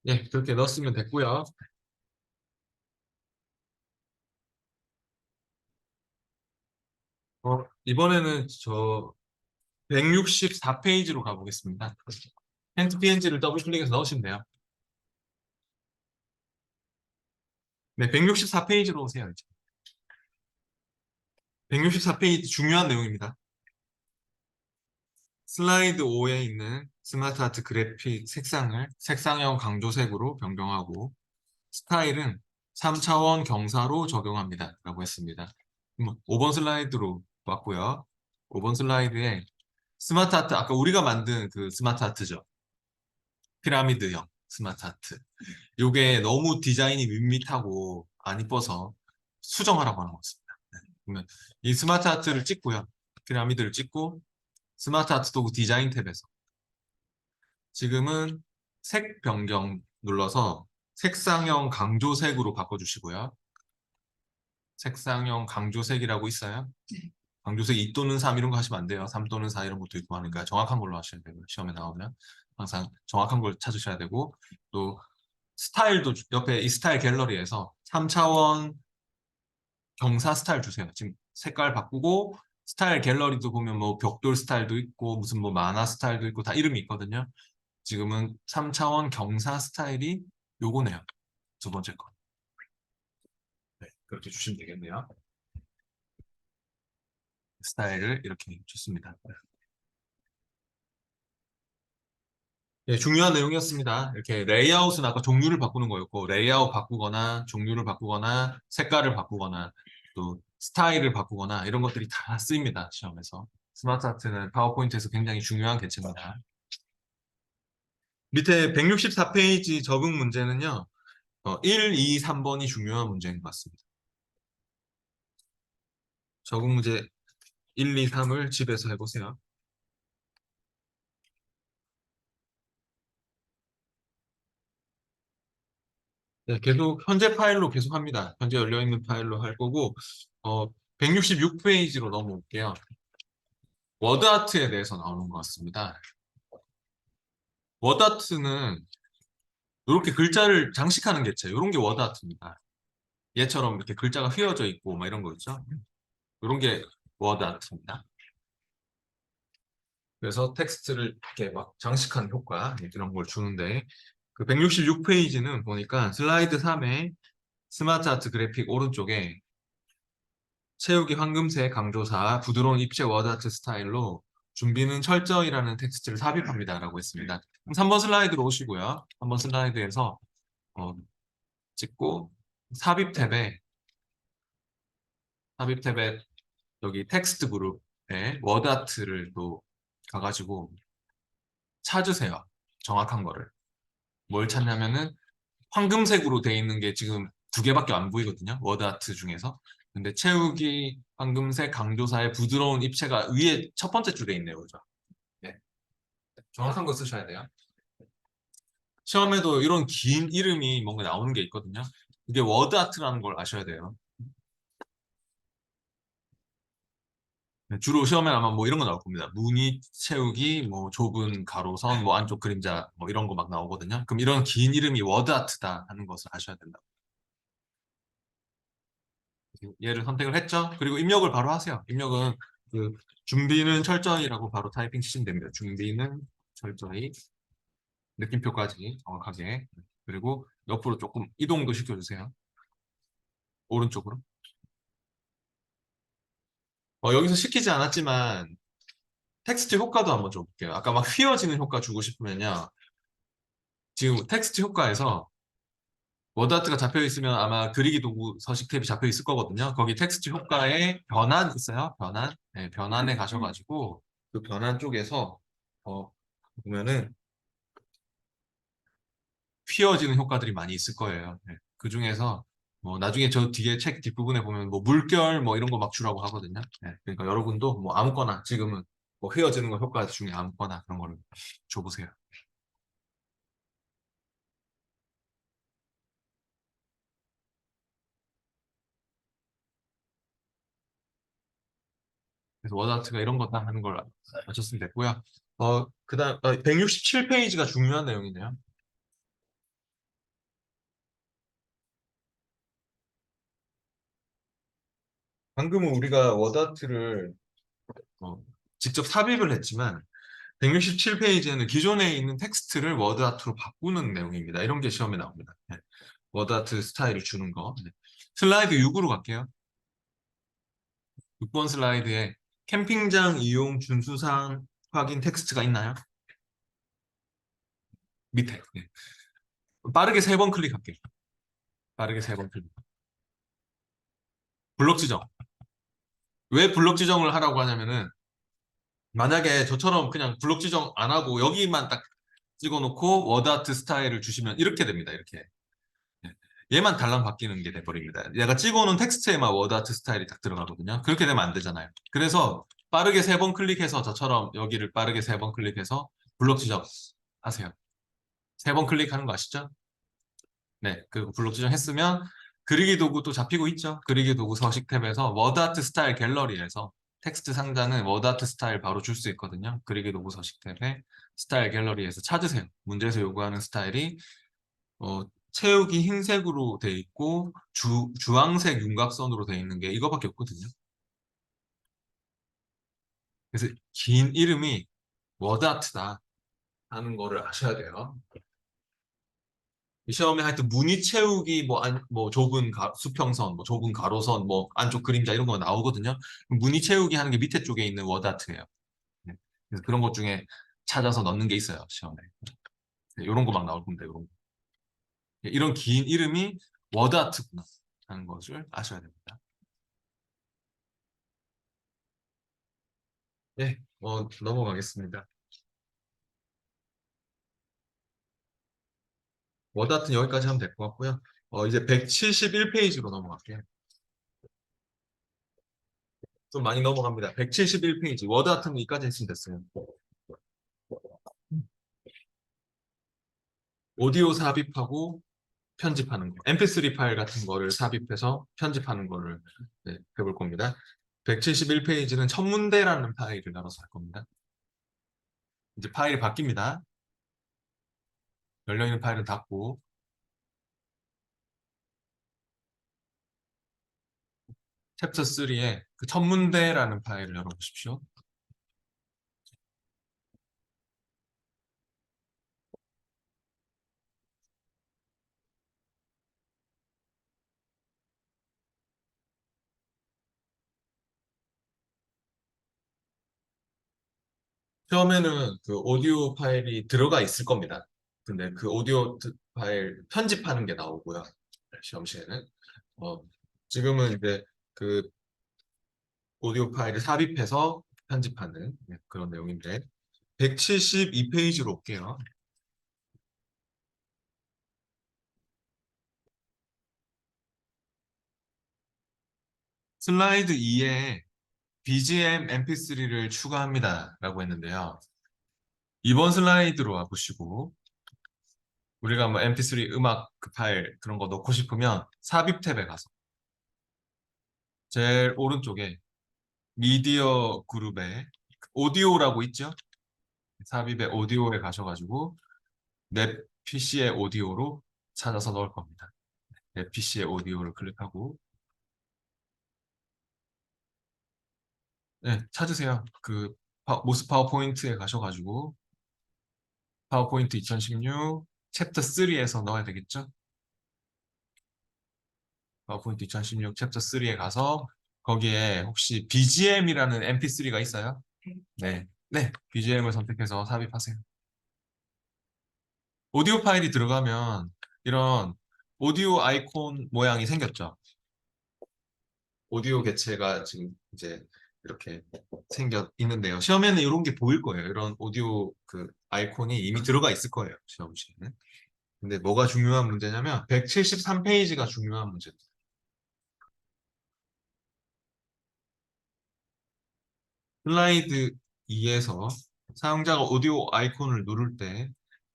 네, 그렇게 넣었으면 됐고요. 이번에는 저 164페이지로 가보겠습니다. 텐트 PNG를 더블 클릭해서 넣으시면 돼요. 네, 164페이지로 오세요. 이제. 164페이지 중요한 내용입니다. 슬라이드 5에 있는 스마트 아트 그래픽 색상을 색상형 강조색으로 변경하고 스타일은 3차원 경사로 적용합니다. 라고 했습니다. 5번 슬라이드로 왔고요. 5번 슬라이드에 스마트 아트, 아까 우리가 만든 그 스마트 아트죠. 피라미드형 스마트 아트. 요게 너무 디자인이 밋밋하고 안 이뻐서 수정하라고 하는 거였습니다. 네. 그러면 이 스마트 아트를 찍고요. 피라미드를 찍고 스마트 아트 도구 디자인 탭에서 지금은 색 변경 눌러서 색상형 강조색으로 바꿔주시고요. 색상형 강조색이라고 있어요. 강조색 2 또는 3 이런 거 하시면 안 돼요. 3 또는 4 이런 것도 있고 하니까 정확한 걸로 하셔야 돼요. 시험에 나오면 항상 정확한 걸 찾으셔야 되고 또 스타일도 옆에 이 스타일 갤러리에서 3차원 경사 스타일 주세요. 지금 색깔 바꾸고 스타일 갤러리도 보면 뭐 벽돌 스타일도 있고 무슨 뭐 만화 스타일도 있고 다 이름이 있거든요. 지금은 3차원 경사 스타일이 요거네요. 두 번째 거. 네, 그렇게 주시면 되겠네요. 스타일을 이렇게 줬습니다. 네, 중요한 내용이었습니다. 이렇게 레이아웃은 아까 종류를 바꾸는 거였고, 레이아웃 바꾸거나, 종류를 바꾸거나, 색깔을 바꾸거나, 또 스타일을 바꾸거나, 이런 것들이 다 쓰입니다. 시험에서. 스마트 아트는 파워포인트에서 굉장히 중요한 개체입니다. 밑에 164페이지 적응 문제는요, 1, 2, 3번이 중요한 문제인 것 같습니다. 적응 문제 1, 2, 3을 집에서 해보세요. 네, 계속 현재 파일로 계속 합니다. 현재 열려있는 파일로 할 거고, 166페이지로 넘어올게요. 워드아트에 대해서 나오는 것 같습니다. 워드아트는 이렇게 글자를 장식하는 개체, 이런 게 워드아트입니다. 얘처럼 이렇게 글자가 휘어져 있고, 막 이런 거 있죠? 이런 게 워드아트입니다. 그래서 텍스트를 이렇게 막 장식하는 효과, 이런 걸 주는데, 그 166페이지는 보니까 슬라이드 3에 스마트 아트 그래픽 오른쪽에 채우기 황금색 강조사 부드러운 입체 워드아트 스타일로 준비는 철저히라는 텍스트를 삽입합니다 라고 했습니다. 그럼 3번 슬라이드로 오시고요. 3번 슬라이드에서 어, 찍고 삽입 탭에 삽입 탭에 여기 텍스트 그룹에 워드아트를 또 가가지고 찾으세요. 정확한 거를. 뭘 찾냐면은 황금색으로 돼 있는 게 지금 2개밖에 안 보이거든요. 워드아트 중에서. 근데 채우기 황금색 강조사의 부드러운 입체가 위에 첫 번째 줄에 있네요. 그죠? 네. 정확한 거 쓰셔야 돼요. 시험에도 이런 긴 이름이 뭔가 나오는 게 있거든요. 이게 워드아트라는 걸 아셔야 돼요. 네, 주로 시험에 아마 뭐 이런 거 나올 겁니다. 무늬 채우기, 뭐 좁은 가로선, 뭐 안쪽 그림자, 뭐 이런 거 막 나오거든요. 그럼 이런 긴 이름이 워드아트다 하는 것을 아셔야 된다. 얘를 선택을 했죠. 그리고 입력을 바로 하세요. 입력은 그 준비는 철저히라고 바로 타이핑 치시면 됩니다. 준비는 철저히 느낌표까지 정확하게 그리고 옆으로 조금 이동도 시켜주세요. 오른쪽으로. 여기서 시키지 않았지만 텍스트 효과도 한번 줘볼게요. 아까 막 휘어지는 효과 주고 싶으면요. 지금 텍스트 효과에서 워드아트가 잡혀 있으면 아마 그리기 도구 서식 탭이 잡혀 있을 거거든요. 거기 텍스트 효과에 변환 있어요. 변환. 네, 변환에 가셔가지고 그 변환 쪽에서 어, 보면은 휘어지는 효과들이 많이 있을 거예요. 네. 그 중에서 뭐 나중에 저 뒤에 책 뒷부분에 보면 뭐 물결 뭐 이런 거 막 주라고 하거든요. 네. 그러니까 여러분도 뭐 아무거나 지금은 뭐 휘어지는 거 효과 중에 아무거나 그런 거를 줘보세요. 그래서 워드아트가 이런 거 다 하는 걸 아셨으면 됐고요. 그다음 167페이지가 중요한 내용이네요. 방금은 우리가 워드아트를 어, 직접 삽입을 했지만 167페이지에는 기존에 있는 텍스트를 워드아트로 바꾸는 내용입니다. 이런 게 시험에 나옵니다. 네. 워드아트 스타일을 주는 거. 네. 슬라이드 6으로 갈게요. 6번 슬라이드에 캠핑장 이용 준수사항 확인 텍스트가 있나요? 밑에. 네. 빠르게 세 번 클릭할게요. 빠르게 세 번 클릭. 블록 지정. 왜 블록 지정을 하라고 하냐면은 만약에 저처럼 그냥 블록 지정 안 하고 여기만 딱 찍어놓고 워드아트 스타일을 주시면 이렇게 됩니다. 이렇게. 네. 얘만 달랑 바뀌는 게 돼버립니다. 얘가 찍어놓은 텍스트에만 워드아트 스타일이 딱 들어가거든요. 그렇게 되면 안 되잖아요. 그래서 빠르게 세 번 클릭해서 저처럼 여기를 빠르게 세 번 클릭해서 블록 지정 하세요. 세 번 클릭하는 거 아시죠? 네, 그 블록 지정했으면 그리기 도구 또 잡히고 있죠. 그리기 도구 서식 탭에서 워드아트 스타일 갤러리에서 텍스트 상자는 워드아트 스타일 바로 줄 수 있거든요. 그리기 도구 서식 탭에 스타일 갤러리에서 찾으세요. 문제에서 요구하는 스타일이 채우기 흰색으로 돼 있고 주황색 윤곽선으로 돼 있는 게 이거밖에 없거든요. 그래서 긴 이름이 워드아트다 하는 거를 아셔야 돼요. 이 시험에 하여튼 무늬 채우기 뭐 좁은 수평선, 뭐 좁은 가로선, 뭐 안쪽 그림자 이런 거 나오거든요. 무늬 채우기 하는 게 밑에 쪽에 있는 워드아트예요. 네. 그래서 그런 것 중에 찾아서 넣는 게 있어요, 시험에. 네, 이런 거 막 나올 겁니다. 이런 거. 네, 이런 긴 이름이 워드아트구나 하는 것을 아셔야 됩니다. 네, 넘어가겠습니다. 워드아트는 여기까지 하면 될 것 같고요. 이제 171페이지로 넘어갈게요. 좀 많이 넘어갑니다. 171페이지. 워드아트는 여기까지 했으면 됐어요. 오디오 삽입하고 편집하는 거. MP3 파일 같은 거를 삽입해서 편집하는 거를 네, 해볼 겁니다. 171페이지는 천문대라는 파일을 열어서 할 겁니다. 이제 파일이 바뀝니다. 열려있는 파일은 닫고 챕터 3에 그 천문대라는 파일을 열어보십시오. 처음에는 그 오디오 파일이 들어가 있을 겁니다. 근데 그 오디오 파일 편집하는 게 나오고요. 시험 시에는. 어, 지금은 이제 그 오디오 파일을 삽입해서 편집하는 네, 그런 내용인데 172페이지로 올게요. 슬라이드 2에 BGM MP3를 추가합니다 라고 했는데요. 이번 슬라이드로 와보시고 우리가 뭐 MP3 음악 그 파일 그런 거 넣고 싶으면 삽입 탭에 가서 제일 오른쪽에 미디어 그룹에 오디오라고 있죠? 삽입의 오디오에 가셔가지고 내 PC의 오디오로 찾아서 넣을 겁니다. 내 PC의 오디오를 클릭하고 네, 찾으세요. 그 모스 파워포인트에 가셔가지고 파워포인트 2016 챕터 3에서 넣어야 되겠죠? 파워포인트 2016 챕터 3에 가서 거기에 혹시 BGM이라는 MP3가 있어요? 네. 네, BGM을 선택해서 삽입하세요. 오디오 파일이 들어가면 이런 오디오 아이콘 모양이 생겼죠. 오디오 개체가 지금 이제 이렇게 생겨 있는데요. 시험에는 이런 게 보일 거예요. 이런 오디오 그 아이콘이 이미 들어가 있을 거예요. 시험 시에는. 근데 뭐가 중요한 문제냐면 173페이지가 중요한 문제입니다. 슬라이드 2에서 사용자가 오디오 아이콘을 누를 때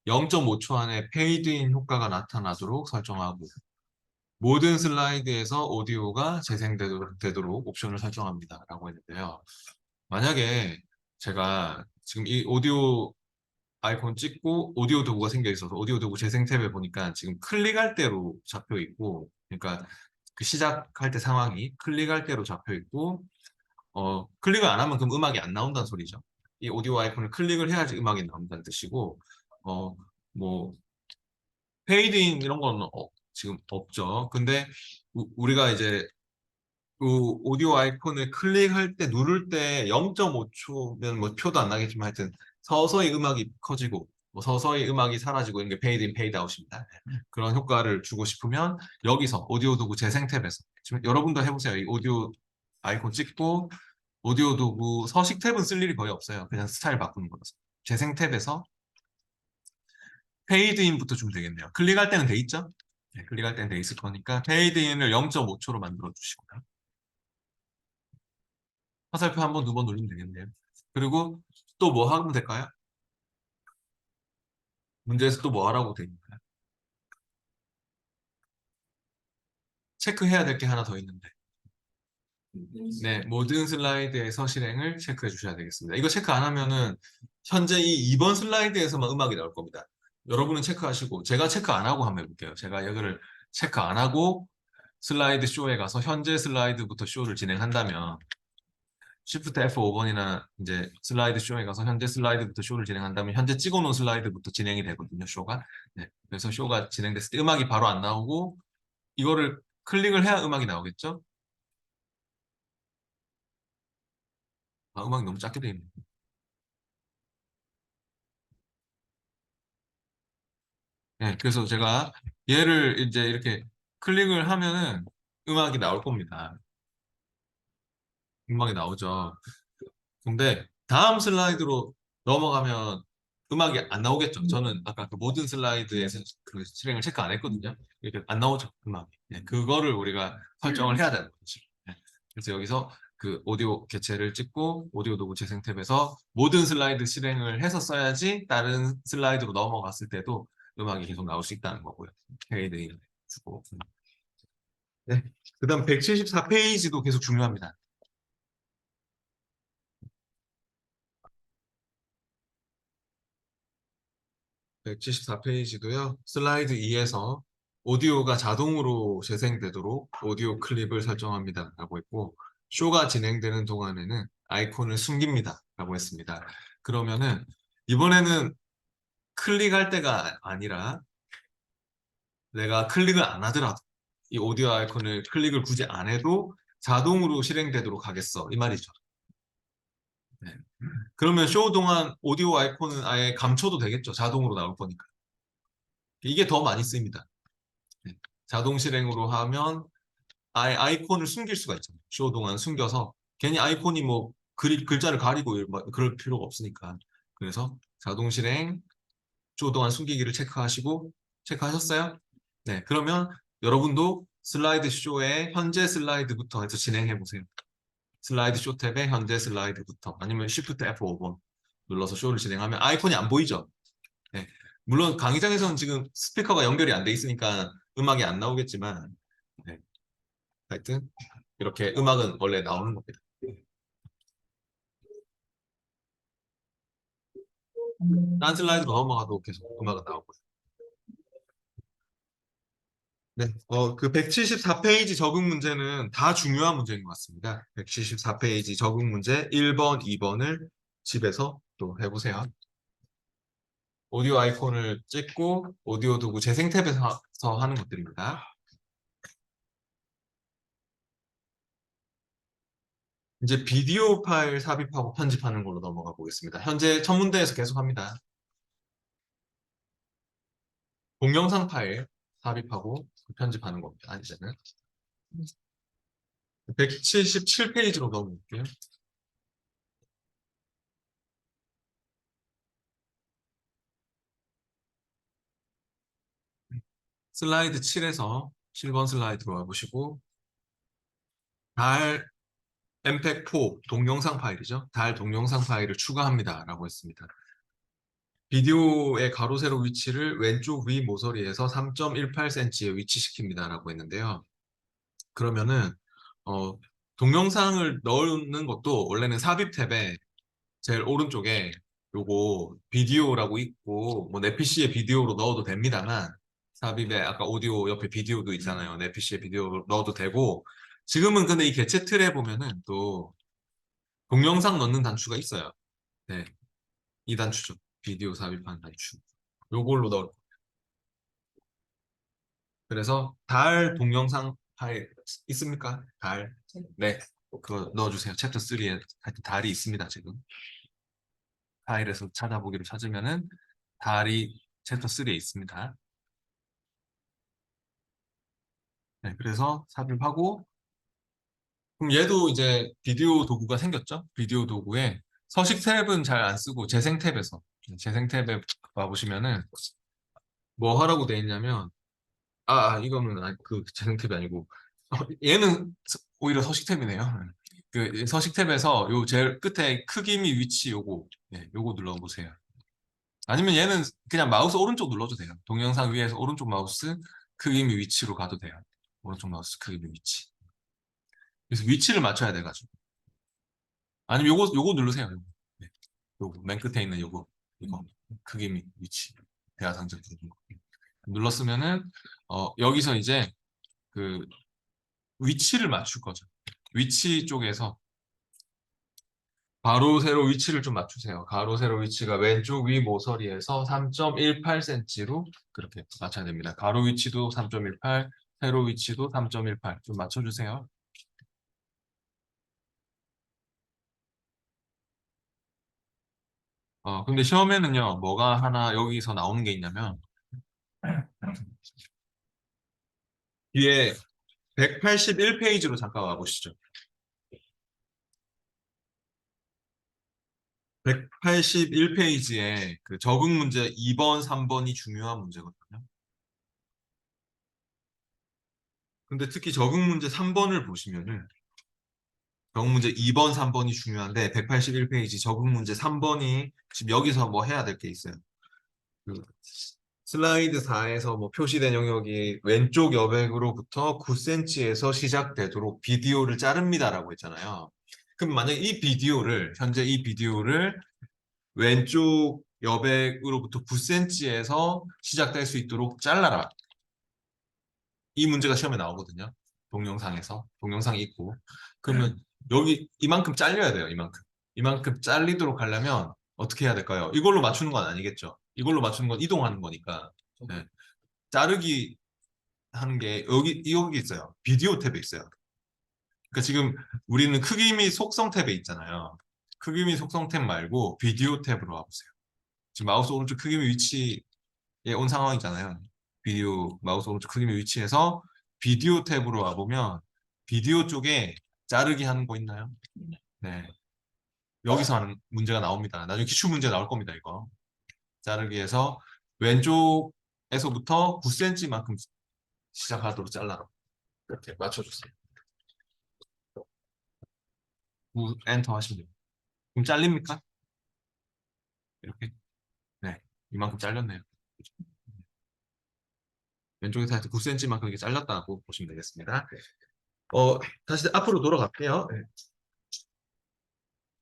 0.5초 안에 페이드인 효과가 나타나도록 설정하고 모든 슬라이드에서 오디오가 재생되도록 옵션을 설정합니다. 라고 했는데요. 만약에 제가 지금 이 오디오 아이콘 찍고 오디오 도구가 생겨 있어서 오디오 도구 재생 탭에 보니까 지금 클릭할 대로 잡혀 있고 그러니까 그 시작할 때 상황이 클릭할 대로 잡혀 있고 클릭을 안 하면 그럼 음악이 안 나온다는 소리죠. 이 오디오 아이콘을 클릭을 해야지 음악이 나온다는 뜻이고 어, 뭐 페이드인 이런 건 지금 없죠. 근데 우리가 이제 그 오디오 아이콘을 클릭할 때 누를 때 0.5초면 뭐 표도 안 나겠지만 하여튼 서서히 음악이 커지고 뭐 서서히 음악이 사라지고 이런 게 페이드 인 페이드 아웃입니다. 그런 효과를 주고 싶으면 여기서 오디오 도구 재생 탭에서 지금 여러분도 해보세요. 이 오디오 아이콘 찍고 오디오 도구 서식 탭은 쓸 일이 거의 없어요. 그냥 스타일 바꾸는 거라서 재생 탭에서 페이드 인부터 주면 되겠네요. 클릭할 때는 돼 있죠? 네, 클릭할 때는 돼 있을 거니까 페이드 인을 0.5초로 만들어 주시고요. 화살표 한 번, 두 번 누르면 되겠네요. 그리고 또 뭐 하면 될까요? 문제에서 또 뭐 하라고 돼 있나요? 체크해야 될 게 하나 더 있는데. 네, 모든 슬라이드에서 실행을 체크해 주셔야 되겠습니다. 이거 체크 안 하면은 현재 이 2번 슬라이드에서만 음악이 나올 겁니다. 여러분은 체크하시고 제가 체크 안 하고 한번 해볼게요. 제가 여기를 체크 안 하고 슬라이드 쇼에 가서 현재 슬라이드부터 쇼를 진행한다면 Shift F5번이나 이제 슬라이드 쇼에 가서 현재 슬라이드부터 쇼를 진행한다면 현재 찍어놓은 슬라이드부터 진행이 되거든요, 쇼가. 네, 그래서 쇼가 진행됐을 때 음악이 바로 안 나오고 이거를 클릭을 해야 음악이 나오겠죠? 아, 음악이 너무 작게 돼 있네. 네, 그래서 제가 얘를 이제 이렇게 클릭을 하면은 음악이 나올 겁니다. 음악이 나오죠. 근데 다음 슬라이드로 넘어가면 음악이 안 나오겠죠. 저는 아까 그 모든 슬라이드에서 그 실행을 체크 안 했거든요. 이렇게 안 나오죠, 음악이. 네, 그거를 우리가 설정을 해야 되는 거죠. 네, 그래서 여기서 그 오디오 개체를 찍고 오디오 도구 재생 탭에서 모든 슬라이드 실행을 해서 써야지 다른 슬라이드로 넘어갔을 때도 음악이 계속 나올 수 있다는 거고요. 페이드 주고. 네. 그다음 174페이지도 계속 중요합니다. 174페이지도요. 슬라이드 2에서 오디오가 자동으로 재생되도록 오디오 클립을 설정합니다. 라고 했고 쇼가 진행되는 동안에는 아이콘을 숨깁니다. 라고 했습니다. 그러면은 이번에는 클릭할 때가 아니라 내가 클릭을 안 하더라도 이 오디오 아이콘을 클릭을 굳이 안 해도 자동으로 실행되도록 하겠어. 이 말이죠. 네. 그러면 쇼 동안 오디오 아이콘은 아예 감춰도 되겠죠. 자동으로 나올 거니까. 이게 더 많이 쓰입니다. 네. 자동 실행으로 하면 아예 아이콘을 숨길 수가 있잖아요. 쇼 동안 숨겨서 괜히 아이콘이 뭐 글자를 가리고 그럴 필요가 없으니까. 그래서 자동 실행 쇼 동안 숨기기를 체크하시고 체크하셨어요? 네, 그러면 여러분도 슬라이드 쇼의 현재 슬라이드부터 해서 진행해 보세요. 슬라이드 쇼 탭의 현재 슬라이드부터 아니면 Shift F5번 눌러서 쇼를 진행하면 아이콘이 안 보이죠? 네. 물론 강의장에서는 지금 스피커가 연결이 안 돼 있으니까 음악이 안 나오겠지만 네. 하여튼 이렇게 음악은 원래 나오는 겁니다. 딴 슬라이드로 넘어가도 계속 음악은 나오고요. 네, 그 174페이지 적응 문제는 다 중요한 문제인 것 같습니다. 174페이지 적응 문제 1번, 2번을 집에서 또 해보세요. 오디오 아이콘을 찍고 오디오 도구 재생 탭에서 하는 것들입니다. 이제 비디오 파일 삽입하고 편집하는 걸로 넘어가 보겠습니다. 현재 첫 문제에서 계속합니다. 동영상 파일 삽입하고 편집하는 겁니다. 이제는 177페이지로 넘어갈게요. 슬라이드 7에서 7번 슬라이드로 와보시고 달 엠팩4 동영상 파일이죠. 달 동영상 파일을 추가합니다. 라고 했습니다. 비디오의 가로 세로 위치를 왼쪽 위 모서리에서 3.18cm에 위치시킵니다. 라고 했는데요. 그러면은 어, 동영상을 넣는 것도 원래는 삽입 탭에 제일 오른쪽에 요거 비디오라고 있고 뭐 내 PC에 비디오로 넣어도 됩니다만 삽입에 아까 오디오 옆에 비디오도 있잖아요. 내 PC에 비디오 넣어도 되고 지금은 근데 이 개체 틀에 보면은 또 동영상 넣는 단추가 있어요. 네, 이 단추죠. 비디오 삽입하는 단추. 요걸로 넣을. 그래서 달 동영상 파일 있습니까? 달. 네, 그거 넣어주세요. 챕터 3에 하여튼 달이 있습니다. 지금 파일에서 찾아보기로 찾으면은 달이 챕터 3에 있습니다. 네, 그래서 삽입하고 그럼 얘도 이제 비디오 도구가 생겼죠? 비디오 도구에 서식 탭은 잘 안 쓰고 재생 탭에서 재생 탭에 와보시면은 뭐 하라고 돼 있냐면 이거는 그 재생 탭이 아니고 얘는 오히려 서식 탭이네요. 그 서식 탭에서 요 제일 끝에 크기 및 위치 요거 요거 눌러보세요. 아니면 얘는 그냥 마우스 오른쪽 눌러도 돼요. 동영상 위에서 오른쪽 마우스 크기 및 위치로 가도 돼요. 오른쪽 마우스 크기 및 위치. 그래서 위치를 맞춰야 돼가지고. 아니면 요거 누르세요. 요거. 네. 요거 맨 끝에 있는 요거 이거 크기 및 위치 대화상자 부분 눌렀으면은 여기서 이제 그 위치를 맞출 거죠. 위치 쪽에서 가로 세로 위치를 좀 맞추세요. 가로 세로 위치가 왼쪽 위 모서리에서 3.18cm로 그렇게 맞춰야 됩니다. 가로 위치도 3.18, 세로 위치도 3.18 좀 맞춰주세요. 근데 시험에는요, 뭐가 하나 여기서 나오는 게 있냐면 뒤에 181페이지로 잠깐 와보시죠. 181페이지에 그 적응 문제 2번, 3번이 중요한 문제거든요. 근데 특히 적응 문제 3번을 보시면은 적응 문제 2번, 3번이 중요한데 181페이지 적응 문제 3번이 지금 여기서 뭐 해야 될 게 있어요. 그 슬라이드 4에서 뭐 표시된 영역이 왼쪽 여백으로부터 9cm에서 시작되도록 비디오를 자릅니다라고 했잖아요. 그럼 만약에 현재 이 비디오를 왼쪽 여백으로부터 9cm에서 시작될 수 있도록 잘라라. 이 문제가 시험에 나오거든요. 동영상이 있고. 그러면 여기 이만큼 잘려야 돼요. 이만큼 잘리도록 하려면 어떻게 해야 될까요? 이걸로 맞추는 건 아니겠죠. 이걸로 맞추는 건 이동하는 거니까. 네. 자르기 하는 게 여기 있어요. 비디오 탭에 있어요. 그러니까 지금 우리는 크기 및 속성 탭에 있잖아요. 크기 및 속성 탭 말고 비디오 탭으로 와보세요. 지금 마우스 오른쪽 크기 및 위치에 온 상황이잖아요. 비디오 마우스 오른쪽 크기 및 위치에서 비디오 탭으로 와보면 비디오 쪽에 자르기 하는 거 있나요? 네. 여기서 하는 문제가 나옵니다. 나중에 기출 문제 나올 겁니다, 이거. 자르기에서 왼쪽에서부터 9cm만큼 시작하도록 잘라라. 이렇게 맞춰주세요. 엔터 하시면 됩니다. 그럼 잘립니까? 이렇게. 네. 이만큼 잘렸네요. 왼쪽에서 하여튼 9cm만큼 이렇게 잘렸다고 보시면 되겠습니다. 다시 앞으로 돌아갈게요.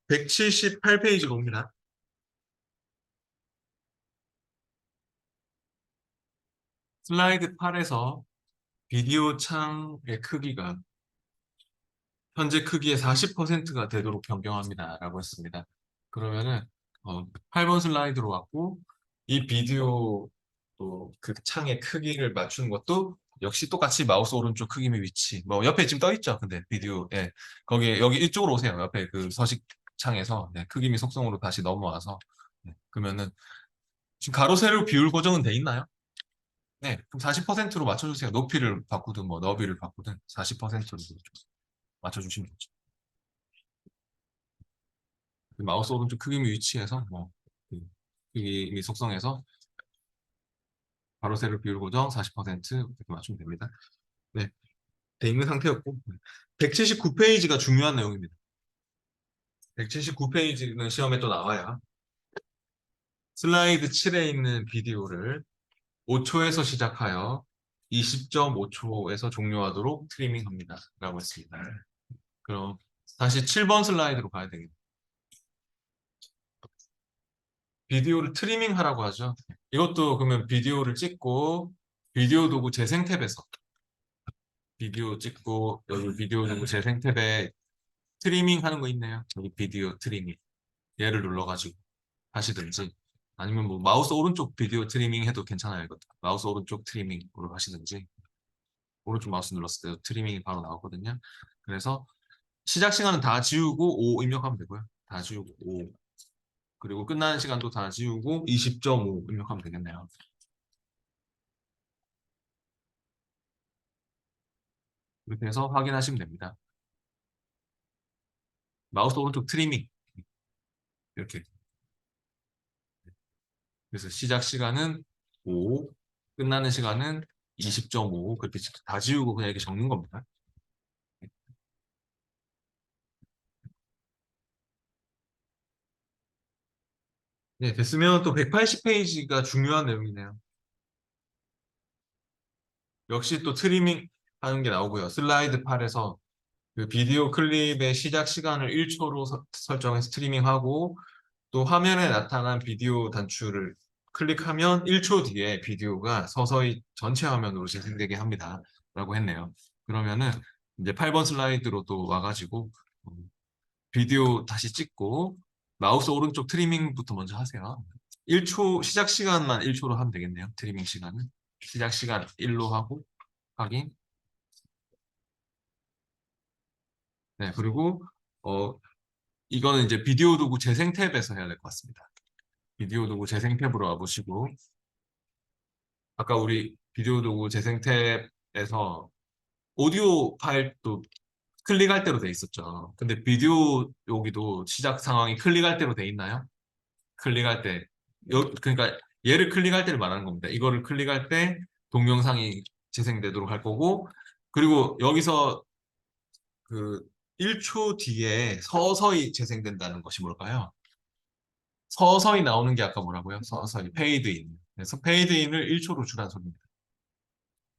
178페이지로 옵니다. 슬라이드 8에서 비디오 창의 크기가 현재 크기의 40%가 되도록 변경합니다. 라고 했습니다. 그러면은 8번 슬라이드로 왔고 이 비디오 또 그 창의 크기를 맞추는 것도 역시 똑같이 마우스 오른쪽 크기 및 위치. 뭐 옆에 지금 떠 있죠. 근데 비디오 예. 거기 여기 이쪽으로 오세요. 옆에 그 서식 창에서 네, 크기 및 속성으로 다시 넘어와서 네, 그러면은 지금 가로 세로 비율 고정은 돼 있나요? 네. 그럼 40%로 맞춰주세요. 높이를 바꾸든 뭐 너비를 바꾸든 40%로 맞춰주시면 되죠. 그 마우스 오른쪽 크기 및 위치에서 뭐그 크기 및 속성에서 가로 세로 비율 고정 40% 이렇게 맞추면 됩니다. 네. 돼 있는 상태였고 179페이지가 중요한 내용입니다. 179페이지는 시험에 또 나와야 슬라이드 7에 있는 비디오를 5초에서 시작하여 20.5초에서 종료하도록 트리밍합니다. 라고 했습니다. 그럼 다시 7번 슬라이드로 가야 되겠네요. 비디오를 트리밍 하라고 하죠. 이것도 그러면 비디오를 찍고 비디오 도구 재생 탭에서 비디오 찍고 여기 비디오 도구 재생 탭에 트리밍 하는 거 있네요. 여기 비디오 트리밍. 얘를 눌러가지고 하시든지 아니면 뭐 마우스 오른쪽 비디오 트리밍 해도 괜찮아요. 이것도. 마우스 오른쪽 트리밍으로 하시든지 오른쪽 마우스 눌렀을 때 트리밍이 바로 나오거든요. 그래서 시작 시간은 다 지우고 5 입력하면 되고요. 다 지우고 5 그리고 끝나는 시간도 다 지우고 20.5 입력하면 되겠네요. 이렇게 해서 확인하시면 됩니다. 마우스 오른쪽 트리밍 이렇게 그래서 시작 시간은 5 끝나는 시간은 20.5 그렇게 다 지우고 그냥 이렇게 적는 겁니다. 네, 됐으면 또 180페이지가 중요한 내용이네요. 역시 또 트리밍 하는 게 나오고요. 슬라이드 8에서 그 비디오 클립의 시작 시간을 1초로 설정해서 트리밍하고 또 화면에 나타난 비디오 단추를 클릭하면 1초 뒤에 비디오가 서서히 전체 화면으로 재생되게 합니다. 라고 했네요. 그러면은 이제 8번 슬라이드로 또 와가지고 비디오 다시 찍고 마우스 오른쪽 트리밍부터 먼저 하세요. 1초 시작 시간만 1초로 하면 되겠네요. 트리밍 시간은 시작 시간 1로 하고 확인. 네, 그리고 어 이거는 이제 비디오 도구 재생 탭에서 해야 될 것 같습니다. 비디오 도구 재생 탭으로 와보시고 아까 우리 비디오 도구 재생 탭에서 오디오 파일도 클릭할 대로 돼 있었죠. 근데 비디오 여기도 시작 상황이 클릭할 대로 돼 있나요? 클릭할 때 그러니까 얘를 클릭할 때를 말하는 겁니다. 이거를 클릭할 때 동영상이 재생되도록 할 거고 그리고 여기서 그 1초 뒤에 서서히 재생된다는 것이 뭘까요? 서서히 나오는 게 아까 뭐라고요? 서서히 페이드인. 그래서 페이드인을 1초로 주란 소리입니다.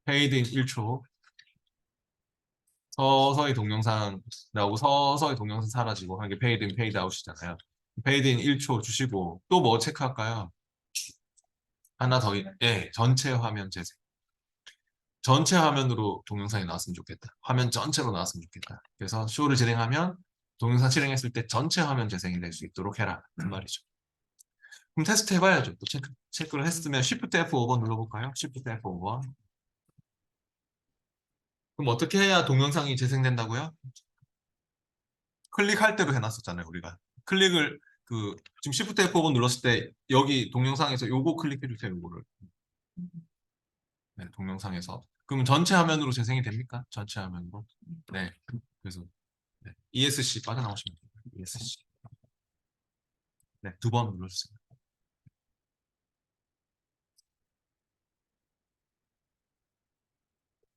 페이드인 1초. 서서히 동영상 나오고 서서히 동영상 사라지고 하는 게 페이드인 페이드아웃이잖아요. 페이드인 1초 주시고 또 뭐 체크할까요? 하나 더, 예, 전체 화면 재생. 전체 화면으로 동영상이 나왔으면 좋겠다. 화면 전체로 나왔으면 좋겠다. 그래서 쇼를 진행하면 동영상 실행했을 때 전체 화면 재생이 될 수 있도록 해라. 그 말이죠. 그럼 테스트 해봐야죠. 또 체크를 했으면 Shift F5번 눌러볼까요? Shift F5번. 그럼 어떻게 해야 동영상이 재생된다고요? 클릭할 대로 해놨었잖아요, 우리가. 클릭을 지금 Shift F5번 눌렀을 때 여기 동영상에서 요거 클릭해주세요, 요거를. 네, 동영상에서. 그럼 전체 화면으로 재생이 됩니까? 전체 화면으로. 네. 그래서 네. ESC 빠져나오시면 돼요. ESC. 네, 2번 눌러주세요.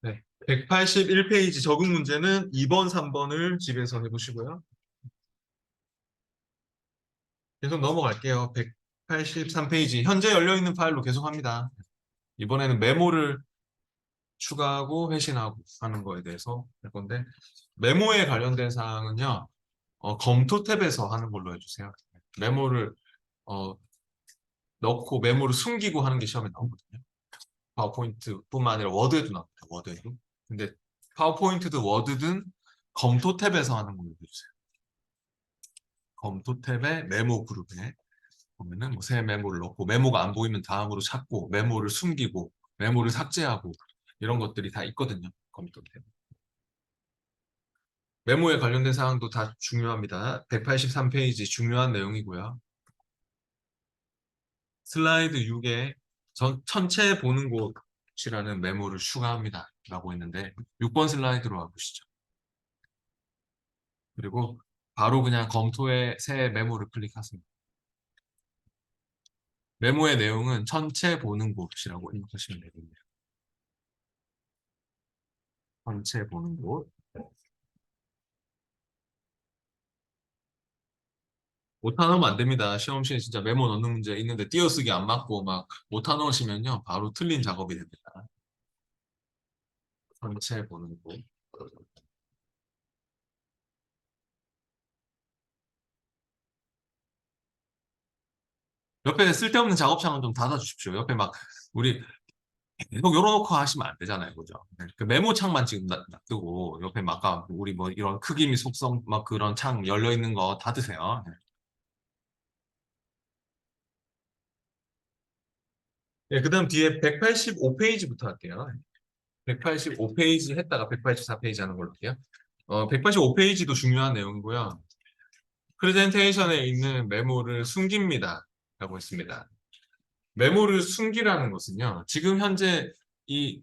네. 181페이지 적응 문제는 2번, 3번을 집에서 해보시고요. 계속 넘어갈게요. 183페이지. 현재 열려있는 파일로 계속합니다. 이번에는 메모를 추가하고 회신하고 하는 거에 대해서 할 건데 메모에 관련된 사항은요. 검토 탭에서 하는 걸로 해주세요. 메모를 어, 넣고 메모를 숨기고 하는 게 시험에 나오거든요. 파워포인트뿐만 아니라 워드에도 나옵니다. 워드에도. 근데 파워포인트든 워드든 검토 탭에서 하는 걸로 해주세요. 검토 탭의 메모 그룹에 보면은 뭐새 메모를 넣고 메모가 안 보이면 다음으로 찾고 메모를 숨기고 메모를 삭제하고 이런 것들이 다 있거든요. 컴퓨터에. 메모에 관련된 사항도 다 중요합니다. 183페이지 중요한 내용이고요. 슬라이드 6에 전체 보는 곳이라는 메모를 추가합니다. 라고 했는데 6번 슬라이드로 와보시죠. 그리고 바로 그냥 검토의 새 메모를 클릭하십니다. 메모의 내용은 전체 보는 곳이라고 입력하시면 되겠네요. 전체 보는 곳. 오타 넣으면 안 됩니다. 시험시에 진짜 메모 넣는 문제 있는데 띄어쓰기 안 맞고 막 오타 넣으시면요. 바로 틀린 작업이 됩니다. 전체 보는 곳. 옆에 쓸데없는 작업창은 좀 닫아주십시오. 옆에 막 우리 계속 열어놓고 하시면 안 되잖아요. 그죠? 네. 그 메모창만 지금 놔두고 옆에 막 아까 우리 뭐 이런 크기 및 속성 막 그런 창 열려 있는 거 닫으세요. 네, 그다음 뒤에 185페이지부터 할게요. 185페이지 했다가 184페이지 하는 걸로 할게요. 185페이지도 중요한 내용이고요. 프레젠테이션에 있는 메모를 숨깁니다. 라고 했습니다. 메모를 숨기라는 것은요. 지금 현재 이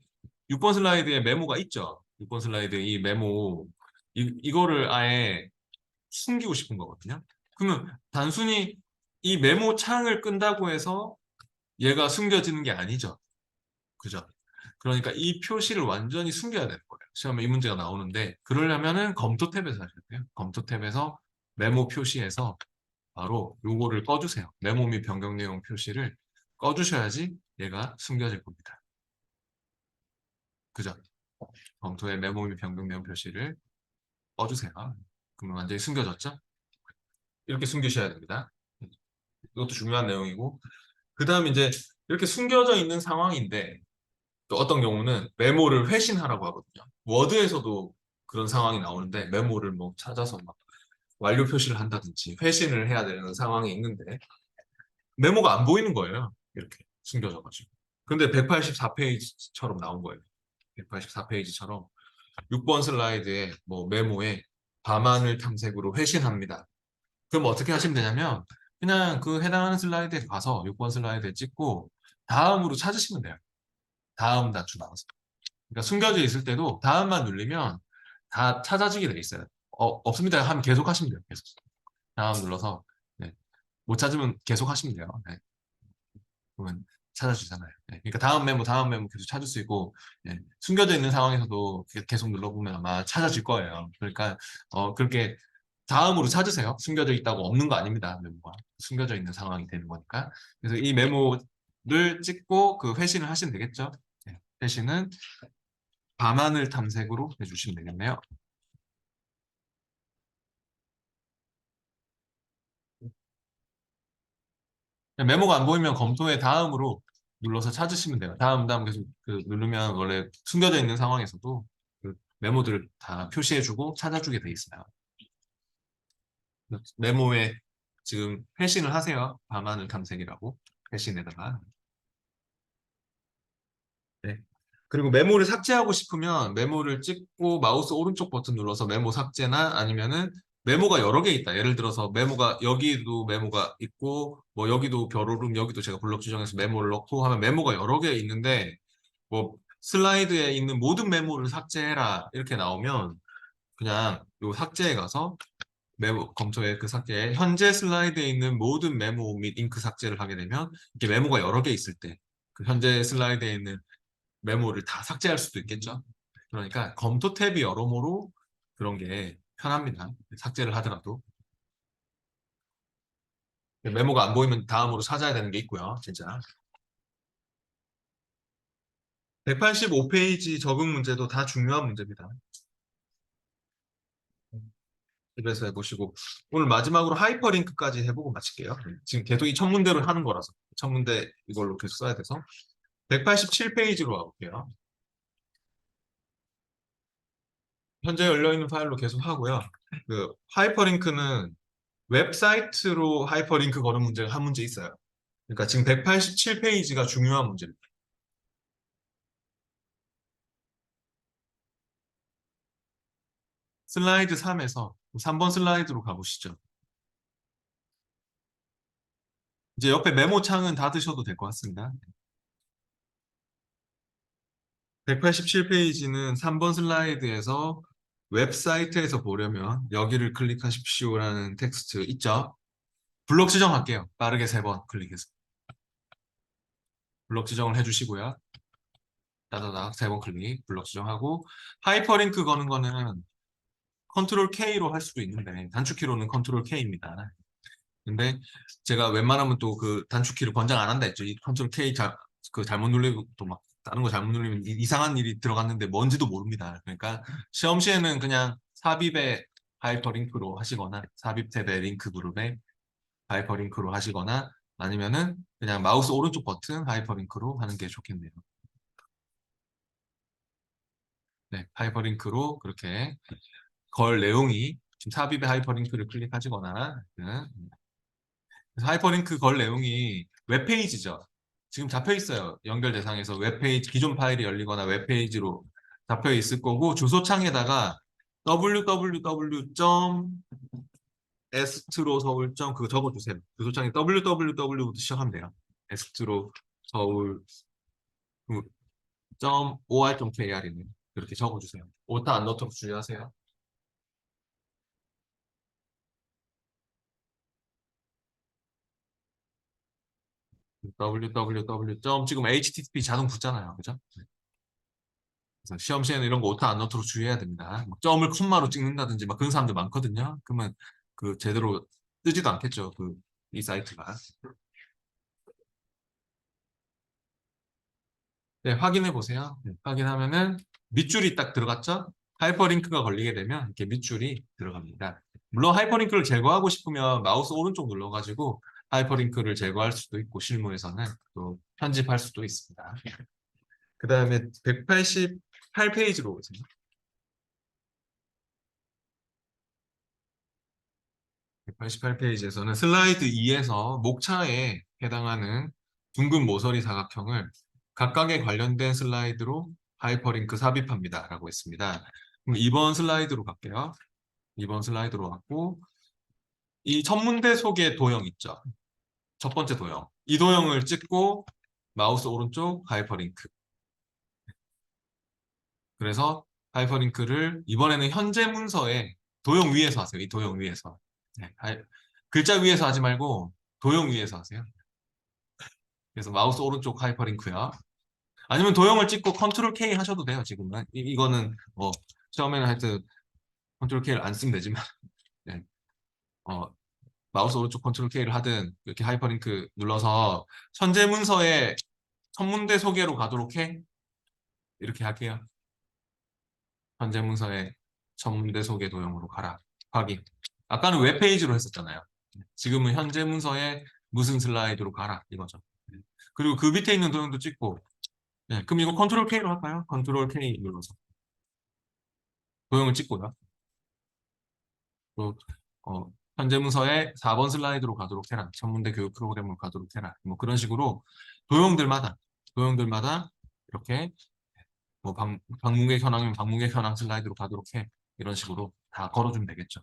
6번 슬라이드에 메모가 있죠. 6번 슬라이드에 이 메모, 이거를 아예 숨기고 싶은 거거든요. 그러면 단순히 이 메모 창을 끈다고 해서 얘가 숨겨지는 게 아니죠. 그죠? 그러니까 이 표시를 완전히 숨겨야 되는 거예요. 시험에 이 문제가 나오는데, 그러려면은 검토 탭에서 하셔야 돼요. 검토 탭에서 메모 표시에서 바로 요거를 꺼주세요. 메모 및 변경 내용 표시를 꺼주셔야지 얘가 숨겨질 겁니다. 그죠? 검토의 메모 및 변경 내용 표시를 꺼주세요. 그러면 완전히 숨겨졌죠? 이렇게 숨기셔야 됩니다. 이것도 중요한 내용이고. 그 다음 이제 이렇게 숨겨져 있는 상황인데, 또 어떤 경우는 메모를 회신하라고 하거든요. 워드에서도 그런 상황이 나오는데, 메모를 뭐 찾아서 막 완료 표시를 한다든지 회신을 해야 되는 상황이 있는데, 메모가 안 보이는 거예요. 이렇게 숨겨져가지고. 근데 184페이지처럼 나온 거예요. 184페이지처럼 6번 슬라이드에 뭐 메모에 밤하늘 탐색으로 회신합니다. 그럼 어떻게 하시면 되냐면 그냥 그 해당하는 슬라이드에 가서 6번 슬라이드에 찍고 다음으로 찾으시면 돼요. 다음 단추 나와서. 그러니까 숨겨져 있을 때도 다음만 누르면 다 찾아지게 돼 있어요. 없습니다 하면 계속 하시면 돼요. 계속. 다음 눌러서 네. 못 찾으면 계속 하시면 돼요. 네. 그러면 찾아주잖아요. 네. 그러니까 다음 메모 계속 찾을 수 있고 네. 숨겨져 있는 상황에서도 계속 눌러보면 아마 찾아질 거예요. 그러니까 그렇게 다음으로 찾으세요. 숨겨져 있다고 없는 거 아닙니다. 메모가 숨겨져 있는 상황이 되는 거니까. 그래서 이 메모를 찍고 그 회신을 하시면 되겠죠. 네. 회신은 밤하늘 탐색으로 해주시면 되겠네요. 메모가 안 보이면 검토의 다음으로 눌러서 찾으시면 돼요. 다음 계속 그 누르면 원래 숨겨져 있는 상황에서도 그 메모들을 다 표시해주고 찾아주게 돼 있어요. 메모에 지금 회신을 하세요. 밤하늘 탐색이라고 회신에다가. 네. 그리고 메모를 삭제하고 싶으면 메모를 찍고 마우스 오른쪽 버튼 눌러서 메모 삭제나 아니면은 메모가 여러 개 있다. 예를 들어서 메모가 여기도 메모가 있고 뭐 여기도 벼루름 여기도 제가 블럭 지정해서 메모를 넣고 하면 메모가 여러 개 있는데 뭐 슬라이드에 있는 모든 메모를 삭제해라 이렇게 나오면 그냥 요 삭제에 가서 메모 검토에 그 삭제에 현재 슬라이드에 있는 모든 메모 및 잉크 삭제를 하게 되면 이렇게 메모가 여러 개 있을 때 그 현재 슬라이드에 있는 메모를 다 삭제할 수도 있겠죠. 그러니까 검토 탭이 여러모로 그런 게 편합니다. 삭제를 하더라도. 메모가 안 보이면 다음으로 찾아야 되는 게 있고요. 진짜. 185페이지 적응 문제도 다 중요한 문제입니다. 집에서 해보시고 오늘 마지막으로 하이퍼링크까지 해보고 마칠게요. 지금 계속 이 첫 문제를 하는 거라서 첫 문제 이걸로 계속 써야 돼서 187페이지로 와볼게요. 현재 열려있는 파일로 계속 하고요. 그 하이퍼링크는 웹사이트로 하이퍼링크 거는 문제가 한 문제 있어요. 그러니까 지금 187페이지가 중요한 문제입니다. 슬라이드 3에서 3번 슬라이드로 가보시죠. 이제 옆에 메모창은 닫으셔도 될 것 같습니다. 187페이지는 3번 슬라이드에서 웹사이트에서 보려면 여기를 클릭하십시오라는 텍스트 있죠? 블록 지정할게요. 빠르게 3번 클릭해서. 블록 지정을 해주시고요. 따다닥 3번 클릭, 블록 지정하고 하이퍼링크 거는 거는 컨트롤 K로 할 수도 있는데 단축키로는 컨트롤 K입니다. 근데 제가 웬만하면 또 그 단축키를 권장 안 한다 했죠. 이 컨트롤 K 그 잘못 누르고 또 막 다른 거 잘못 누르면 이상한 일이 들어갔는데 뭔지도 모릅니다. 그러니까 시험 시에는 그냥 삽입에 하이퍼링크로 하시거나 삽입 탭의 링크 그룹에 하이퍼링크로 하시거나 아니면은 그냥 마우스 오른쪽 버튼 하이퍼링크로 하는 게 좋겠네요. 네, 하이퍼링크로 그렇게 걸 내용이 지금 삽입의 하이퍼링크를 클릭하시거나 그래서 하이퍼링크 걸 내용이 웹페이지죠. 지금 잡혀 있어요. 연결 대상에서 웹페이지, 기존 파일이 열리거나 웹페이지로 잡혀 있을 거고, 주소창에다가 www.에스트로서울. 그거 적어주세요. 주소창에 www부터 시작하면 돼요. e스트로서울.or.kr이네요. 그렇게 적어주세요. 오타 안 넣도록 주의하세요. www. 지금 http 자동 붙잖아요. 그죠? 그래서 시험 시에는 이런 거 오타 안 넣도록 주의해야 됩니다. 막 점을 콤마로 찍는다든지 막 그런 사람들 많거든요. 그러면 그 제대로 뜨지도 않겠죠. 이 사이트가. 네, 확인해 보세요. 네, 확인하면은 밑줄이 딱 들어갔죠? 하이퍼링크가 걸리게 되면 이렇게 밑줄이 들어갑니다. 물론 하이퍼링크를 제거하고 싶으면 마우스 오른쪽 눌러가지고 하이퍼링크를 제거할 수도 있고 실무에서는 또 편집할 수도 있습니다. 그 다음에 188페이지로 오세요. 188페이지에서는 슬라이드 2에서 목차에 해당하는 둥근 모서리 사각형을 각각의 관련된 슬라이드로 하이퍼링크 삽입합니다. 라고 했습니다. 그럼 2번 슬라이드로 갈게요. 2번 슬라이드로 갔고, 이 첫 문제 속의 도형 있죠? 첫 번째 도형. 이 도형을 찍고 마우스 오른쪽 하이퍼링크. 그래서 하이퍼링크를 이번에는 현재 문서에 도형 위에서 하세요. 이 도형 위에서. 네, 글자 위에서 하지 말고 도형 위에서 하세요. 그래서 마우스 오른쪽 하이퍼링크요. 아니면 도형을 찍고 컨트롤 K 하셔도 돼요, 지금은. 이거는 뭐 처음에는 하여튼 컨트롤 K를 안 쓰면 되지만 네. 어, 마우스 오른쪽 컨트롤 K를 하든 이렇게 하이퍼링크 눌러서 현재 문서의 첫 문제 소개로 가도록 해. 이렇게 할게요. 현재 문서의 첫 문제 소개 도형으로 가라. 확인. 아까는 웹페이지로 했었잖아요. 지금은 현재 문서의 무슨 슬라이드로 가라. 이거죠. 그리고 그 밑에 있는 도형도 찍고 네, 그럼 이거 컨트롤 K로 할까요? 컨트롤 K 눌러서 도형을 찍고요. 또 현재 문서의 4번 슬라이드로 가도록 해라. 전문대 교육 프로그램으로 가도록 해라. 뭐 그런 식으로 도형들마다 이렇게 뭐 방문객 현황이면 방문객 현황 슬라이드로 가도록 해. 이런 식으로 다 걸어주면 되겠죠.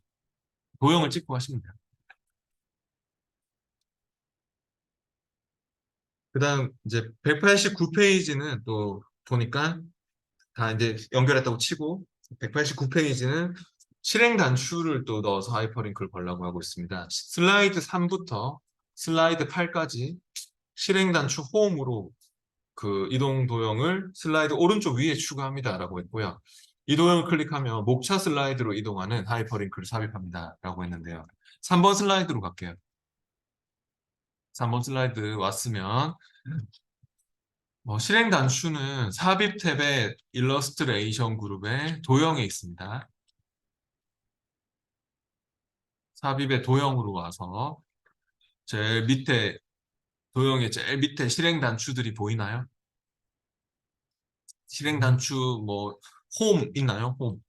도형을 찍고 하시면 돼요. 그다음 이제 189페이지는 또 보니까 다 이제 연결했다고 치고 189페이지는 실행 단추를 또 넣어서 하이퍼링크를 걸라고 하고 있습니다. 슬라이드 3부터 슬라이드 8까지 실행 단추 홈으로 그 이동 도형을 슬라이드 오른쪽 위에 추가합니다라고 했고요. 이 도형을 클릭하면 목차 슬라이드로 이동하는 하이퍼링크를 삽입합니다라고 했는데요. 3번 슬라이드로 갈게요. 3번 슬라이드 왔으면 실행 단추는 삽입 탭의 일러스트레이션 그룹의 도형에 있습니다. 삽입의 도형으로 와서 제일 밑에 도형의 제일 밑에 실행 단추들이 보이나요? 실행 단추 뭐 홈 있나요? 홈.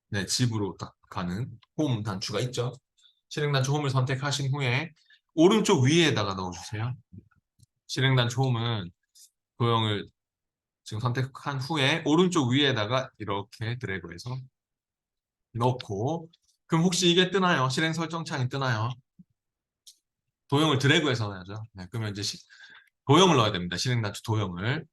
네, 집으로 딱 가는 홈 단추가 있죠. 실행 단추 홈을 선택하신 후에 오른쪽 위에다가 넣어주세요. 실행 단추 홈은 도형을 지금 선택한 후에 오른쪽 위에다가 이렇게 드래그해서 넣고, 그럼 혹시 이게 뜨나요? 실행 설정창이 뜨나요? 도형을 드래그해서 넣어야죠. 네, 그러면 이제 도형을 넣어야 됩니다. 실행 단추 도형을.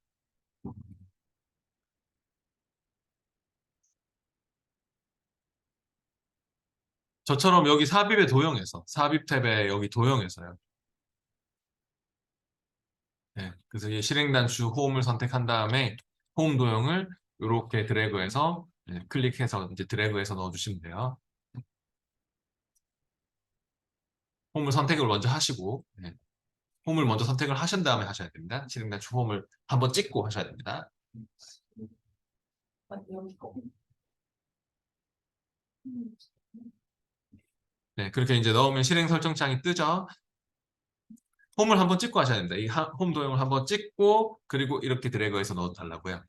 저처럼 여기 삽입의 도형에서, 삽입 탭에 여기 도형에서요. 네, 그래서 이 실행 단추 홈을 선택한 다음에 홈 도형을 이렇게 드래그해서 네, 클릭해서 이제 드래그해서 넣어주시면 돼요. 홈을 선택을 먼저 하시고, 네, 홈을 먼저 선택을 하신 다음에 하셔야 됩니다. 실행 단추 홈을 한번 찍고 하셔야 됩니다. 네, 그렇게 이제 넣으면 실행 설정창이 뜨죠. 홈을 한번 찍고 하셔야 됩니다. 이 홈 도형을 한번 찍고 그리고 이렇게 드래그해서 넣어달라고요.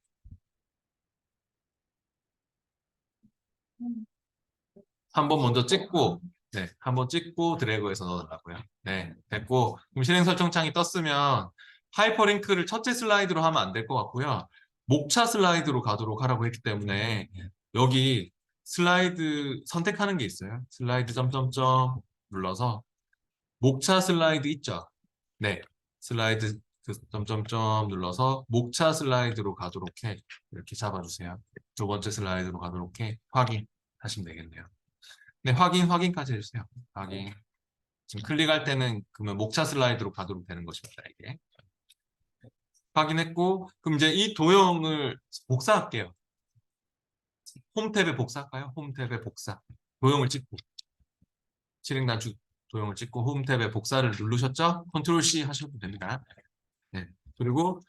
한번 먼저 찍고 네, 한번 찍고 드래그해서 넣어달라고요. 네, 됐고 그럼 실행 설정창이 떴으면 하이퍼링크를 첫째 슬라이드로 하면 안 될 것 같고요. 목차 슬라이드로 가도록 하라고 했기 때문에 여기 슬라이드 선택하는 게 있어요. 슬라이드 점점점 눌러서 목차 슬라이드 있죠? 네, 슬라이드 그 점점점 눌러서 목차 슬라이드로 가도록 해 이렇게 잡아주세요. 두 번째 슬라이드로 가도록 해 확인하시면 되겠네요. 네, 확인까지 해주세요. 확인. 지금 클릭할 때는 그러면 목차 슬라이드로 가도록 되는 것입니다. 이게 확인했고 그럼 이제 이 도형을 복사할게요. 홈 탭에 복사할까요? 홈 탭에 복사. 도형을 찍고 실행 단축 도형을 찍고 홈 탭에 복사를 누르셨죠? 컨트롤 C 하셔도 됩니다. 네. 그리고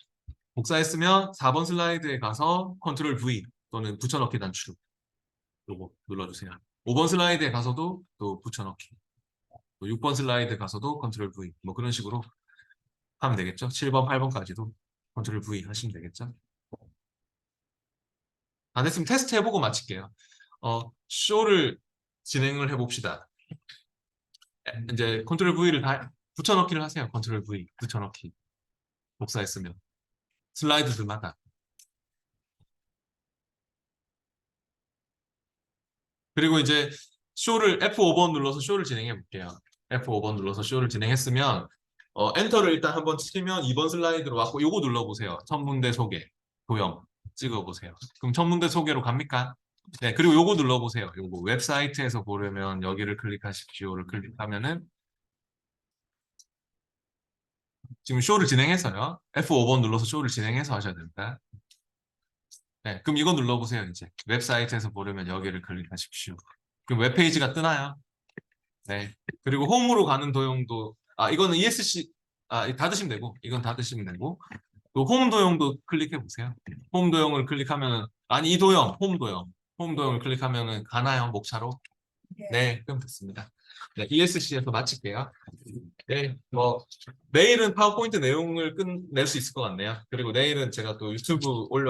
복사했으면 4번 슬라이드에 가서 컨트롤 V 또는 붙여넣기 단추 요거 눌러주세요. 5번 슬라이드에 가서도 또 붙여넣기 또 6번 슬라이드에 가서도 컨트롤 V 뭐 그런 식으로 하면 되겠죠. 7번, 8번까지도 컨트롤 V 하시면 되겠죠. 안 됐으면 테스트 해보고 마칠게요. 쇼를 진행을 해봅시다. 이제 컨트롤 V를 다 붙여넣기를 하세요. 컨트롤 V 붙여넣기 복사했으면 슬라이드들마다 그리고 이제 쇼를 F5번 눌러서 쇼를 진행해 볼게요. F5번 눌러서 쇼를 진행했으면 엔터를 일단 한번 치면 2번 슬라이드로 왔고 요거 눌러보세요. 천문대 소개 도형 찍어보세요. 그럼 천문대 소개로 갑니까? 네, 그리고 요거 눌러보세요. 요거 웹사이트에서 보려면 여기를 클릭하십시오를 클릭하면은 지금 쇼를 진행해서요. F5번 눌러서 쇼를 진행해서 하셔야 됩니다. 네, 그럼 이거 눌러보세요. 이제 웹사이트에서 보려면 여기를 클릭하십시오. 그럼 웹페이지가 뜨나요? 네. 그리고 홈으로 가는 도형도 이거는 ESC 닫으시면 되고 이건 닫으시면 되고 또 홈 도형도 클릭해 보세요. 홈 도형을 클릭하면은 이 도형 홈 도형을 클릭하면은 가나요? 목차로? 네, 그럼 됐습니다. 네, ESC에서 마칠게요. 네, 뭐 내일은 파워포인트 내용을 끝낼 수 있을 것 같네요. 그리고 내일은 제가 또 유튜브 올려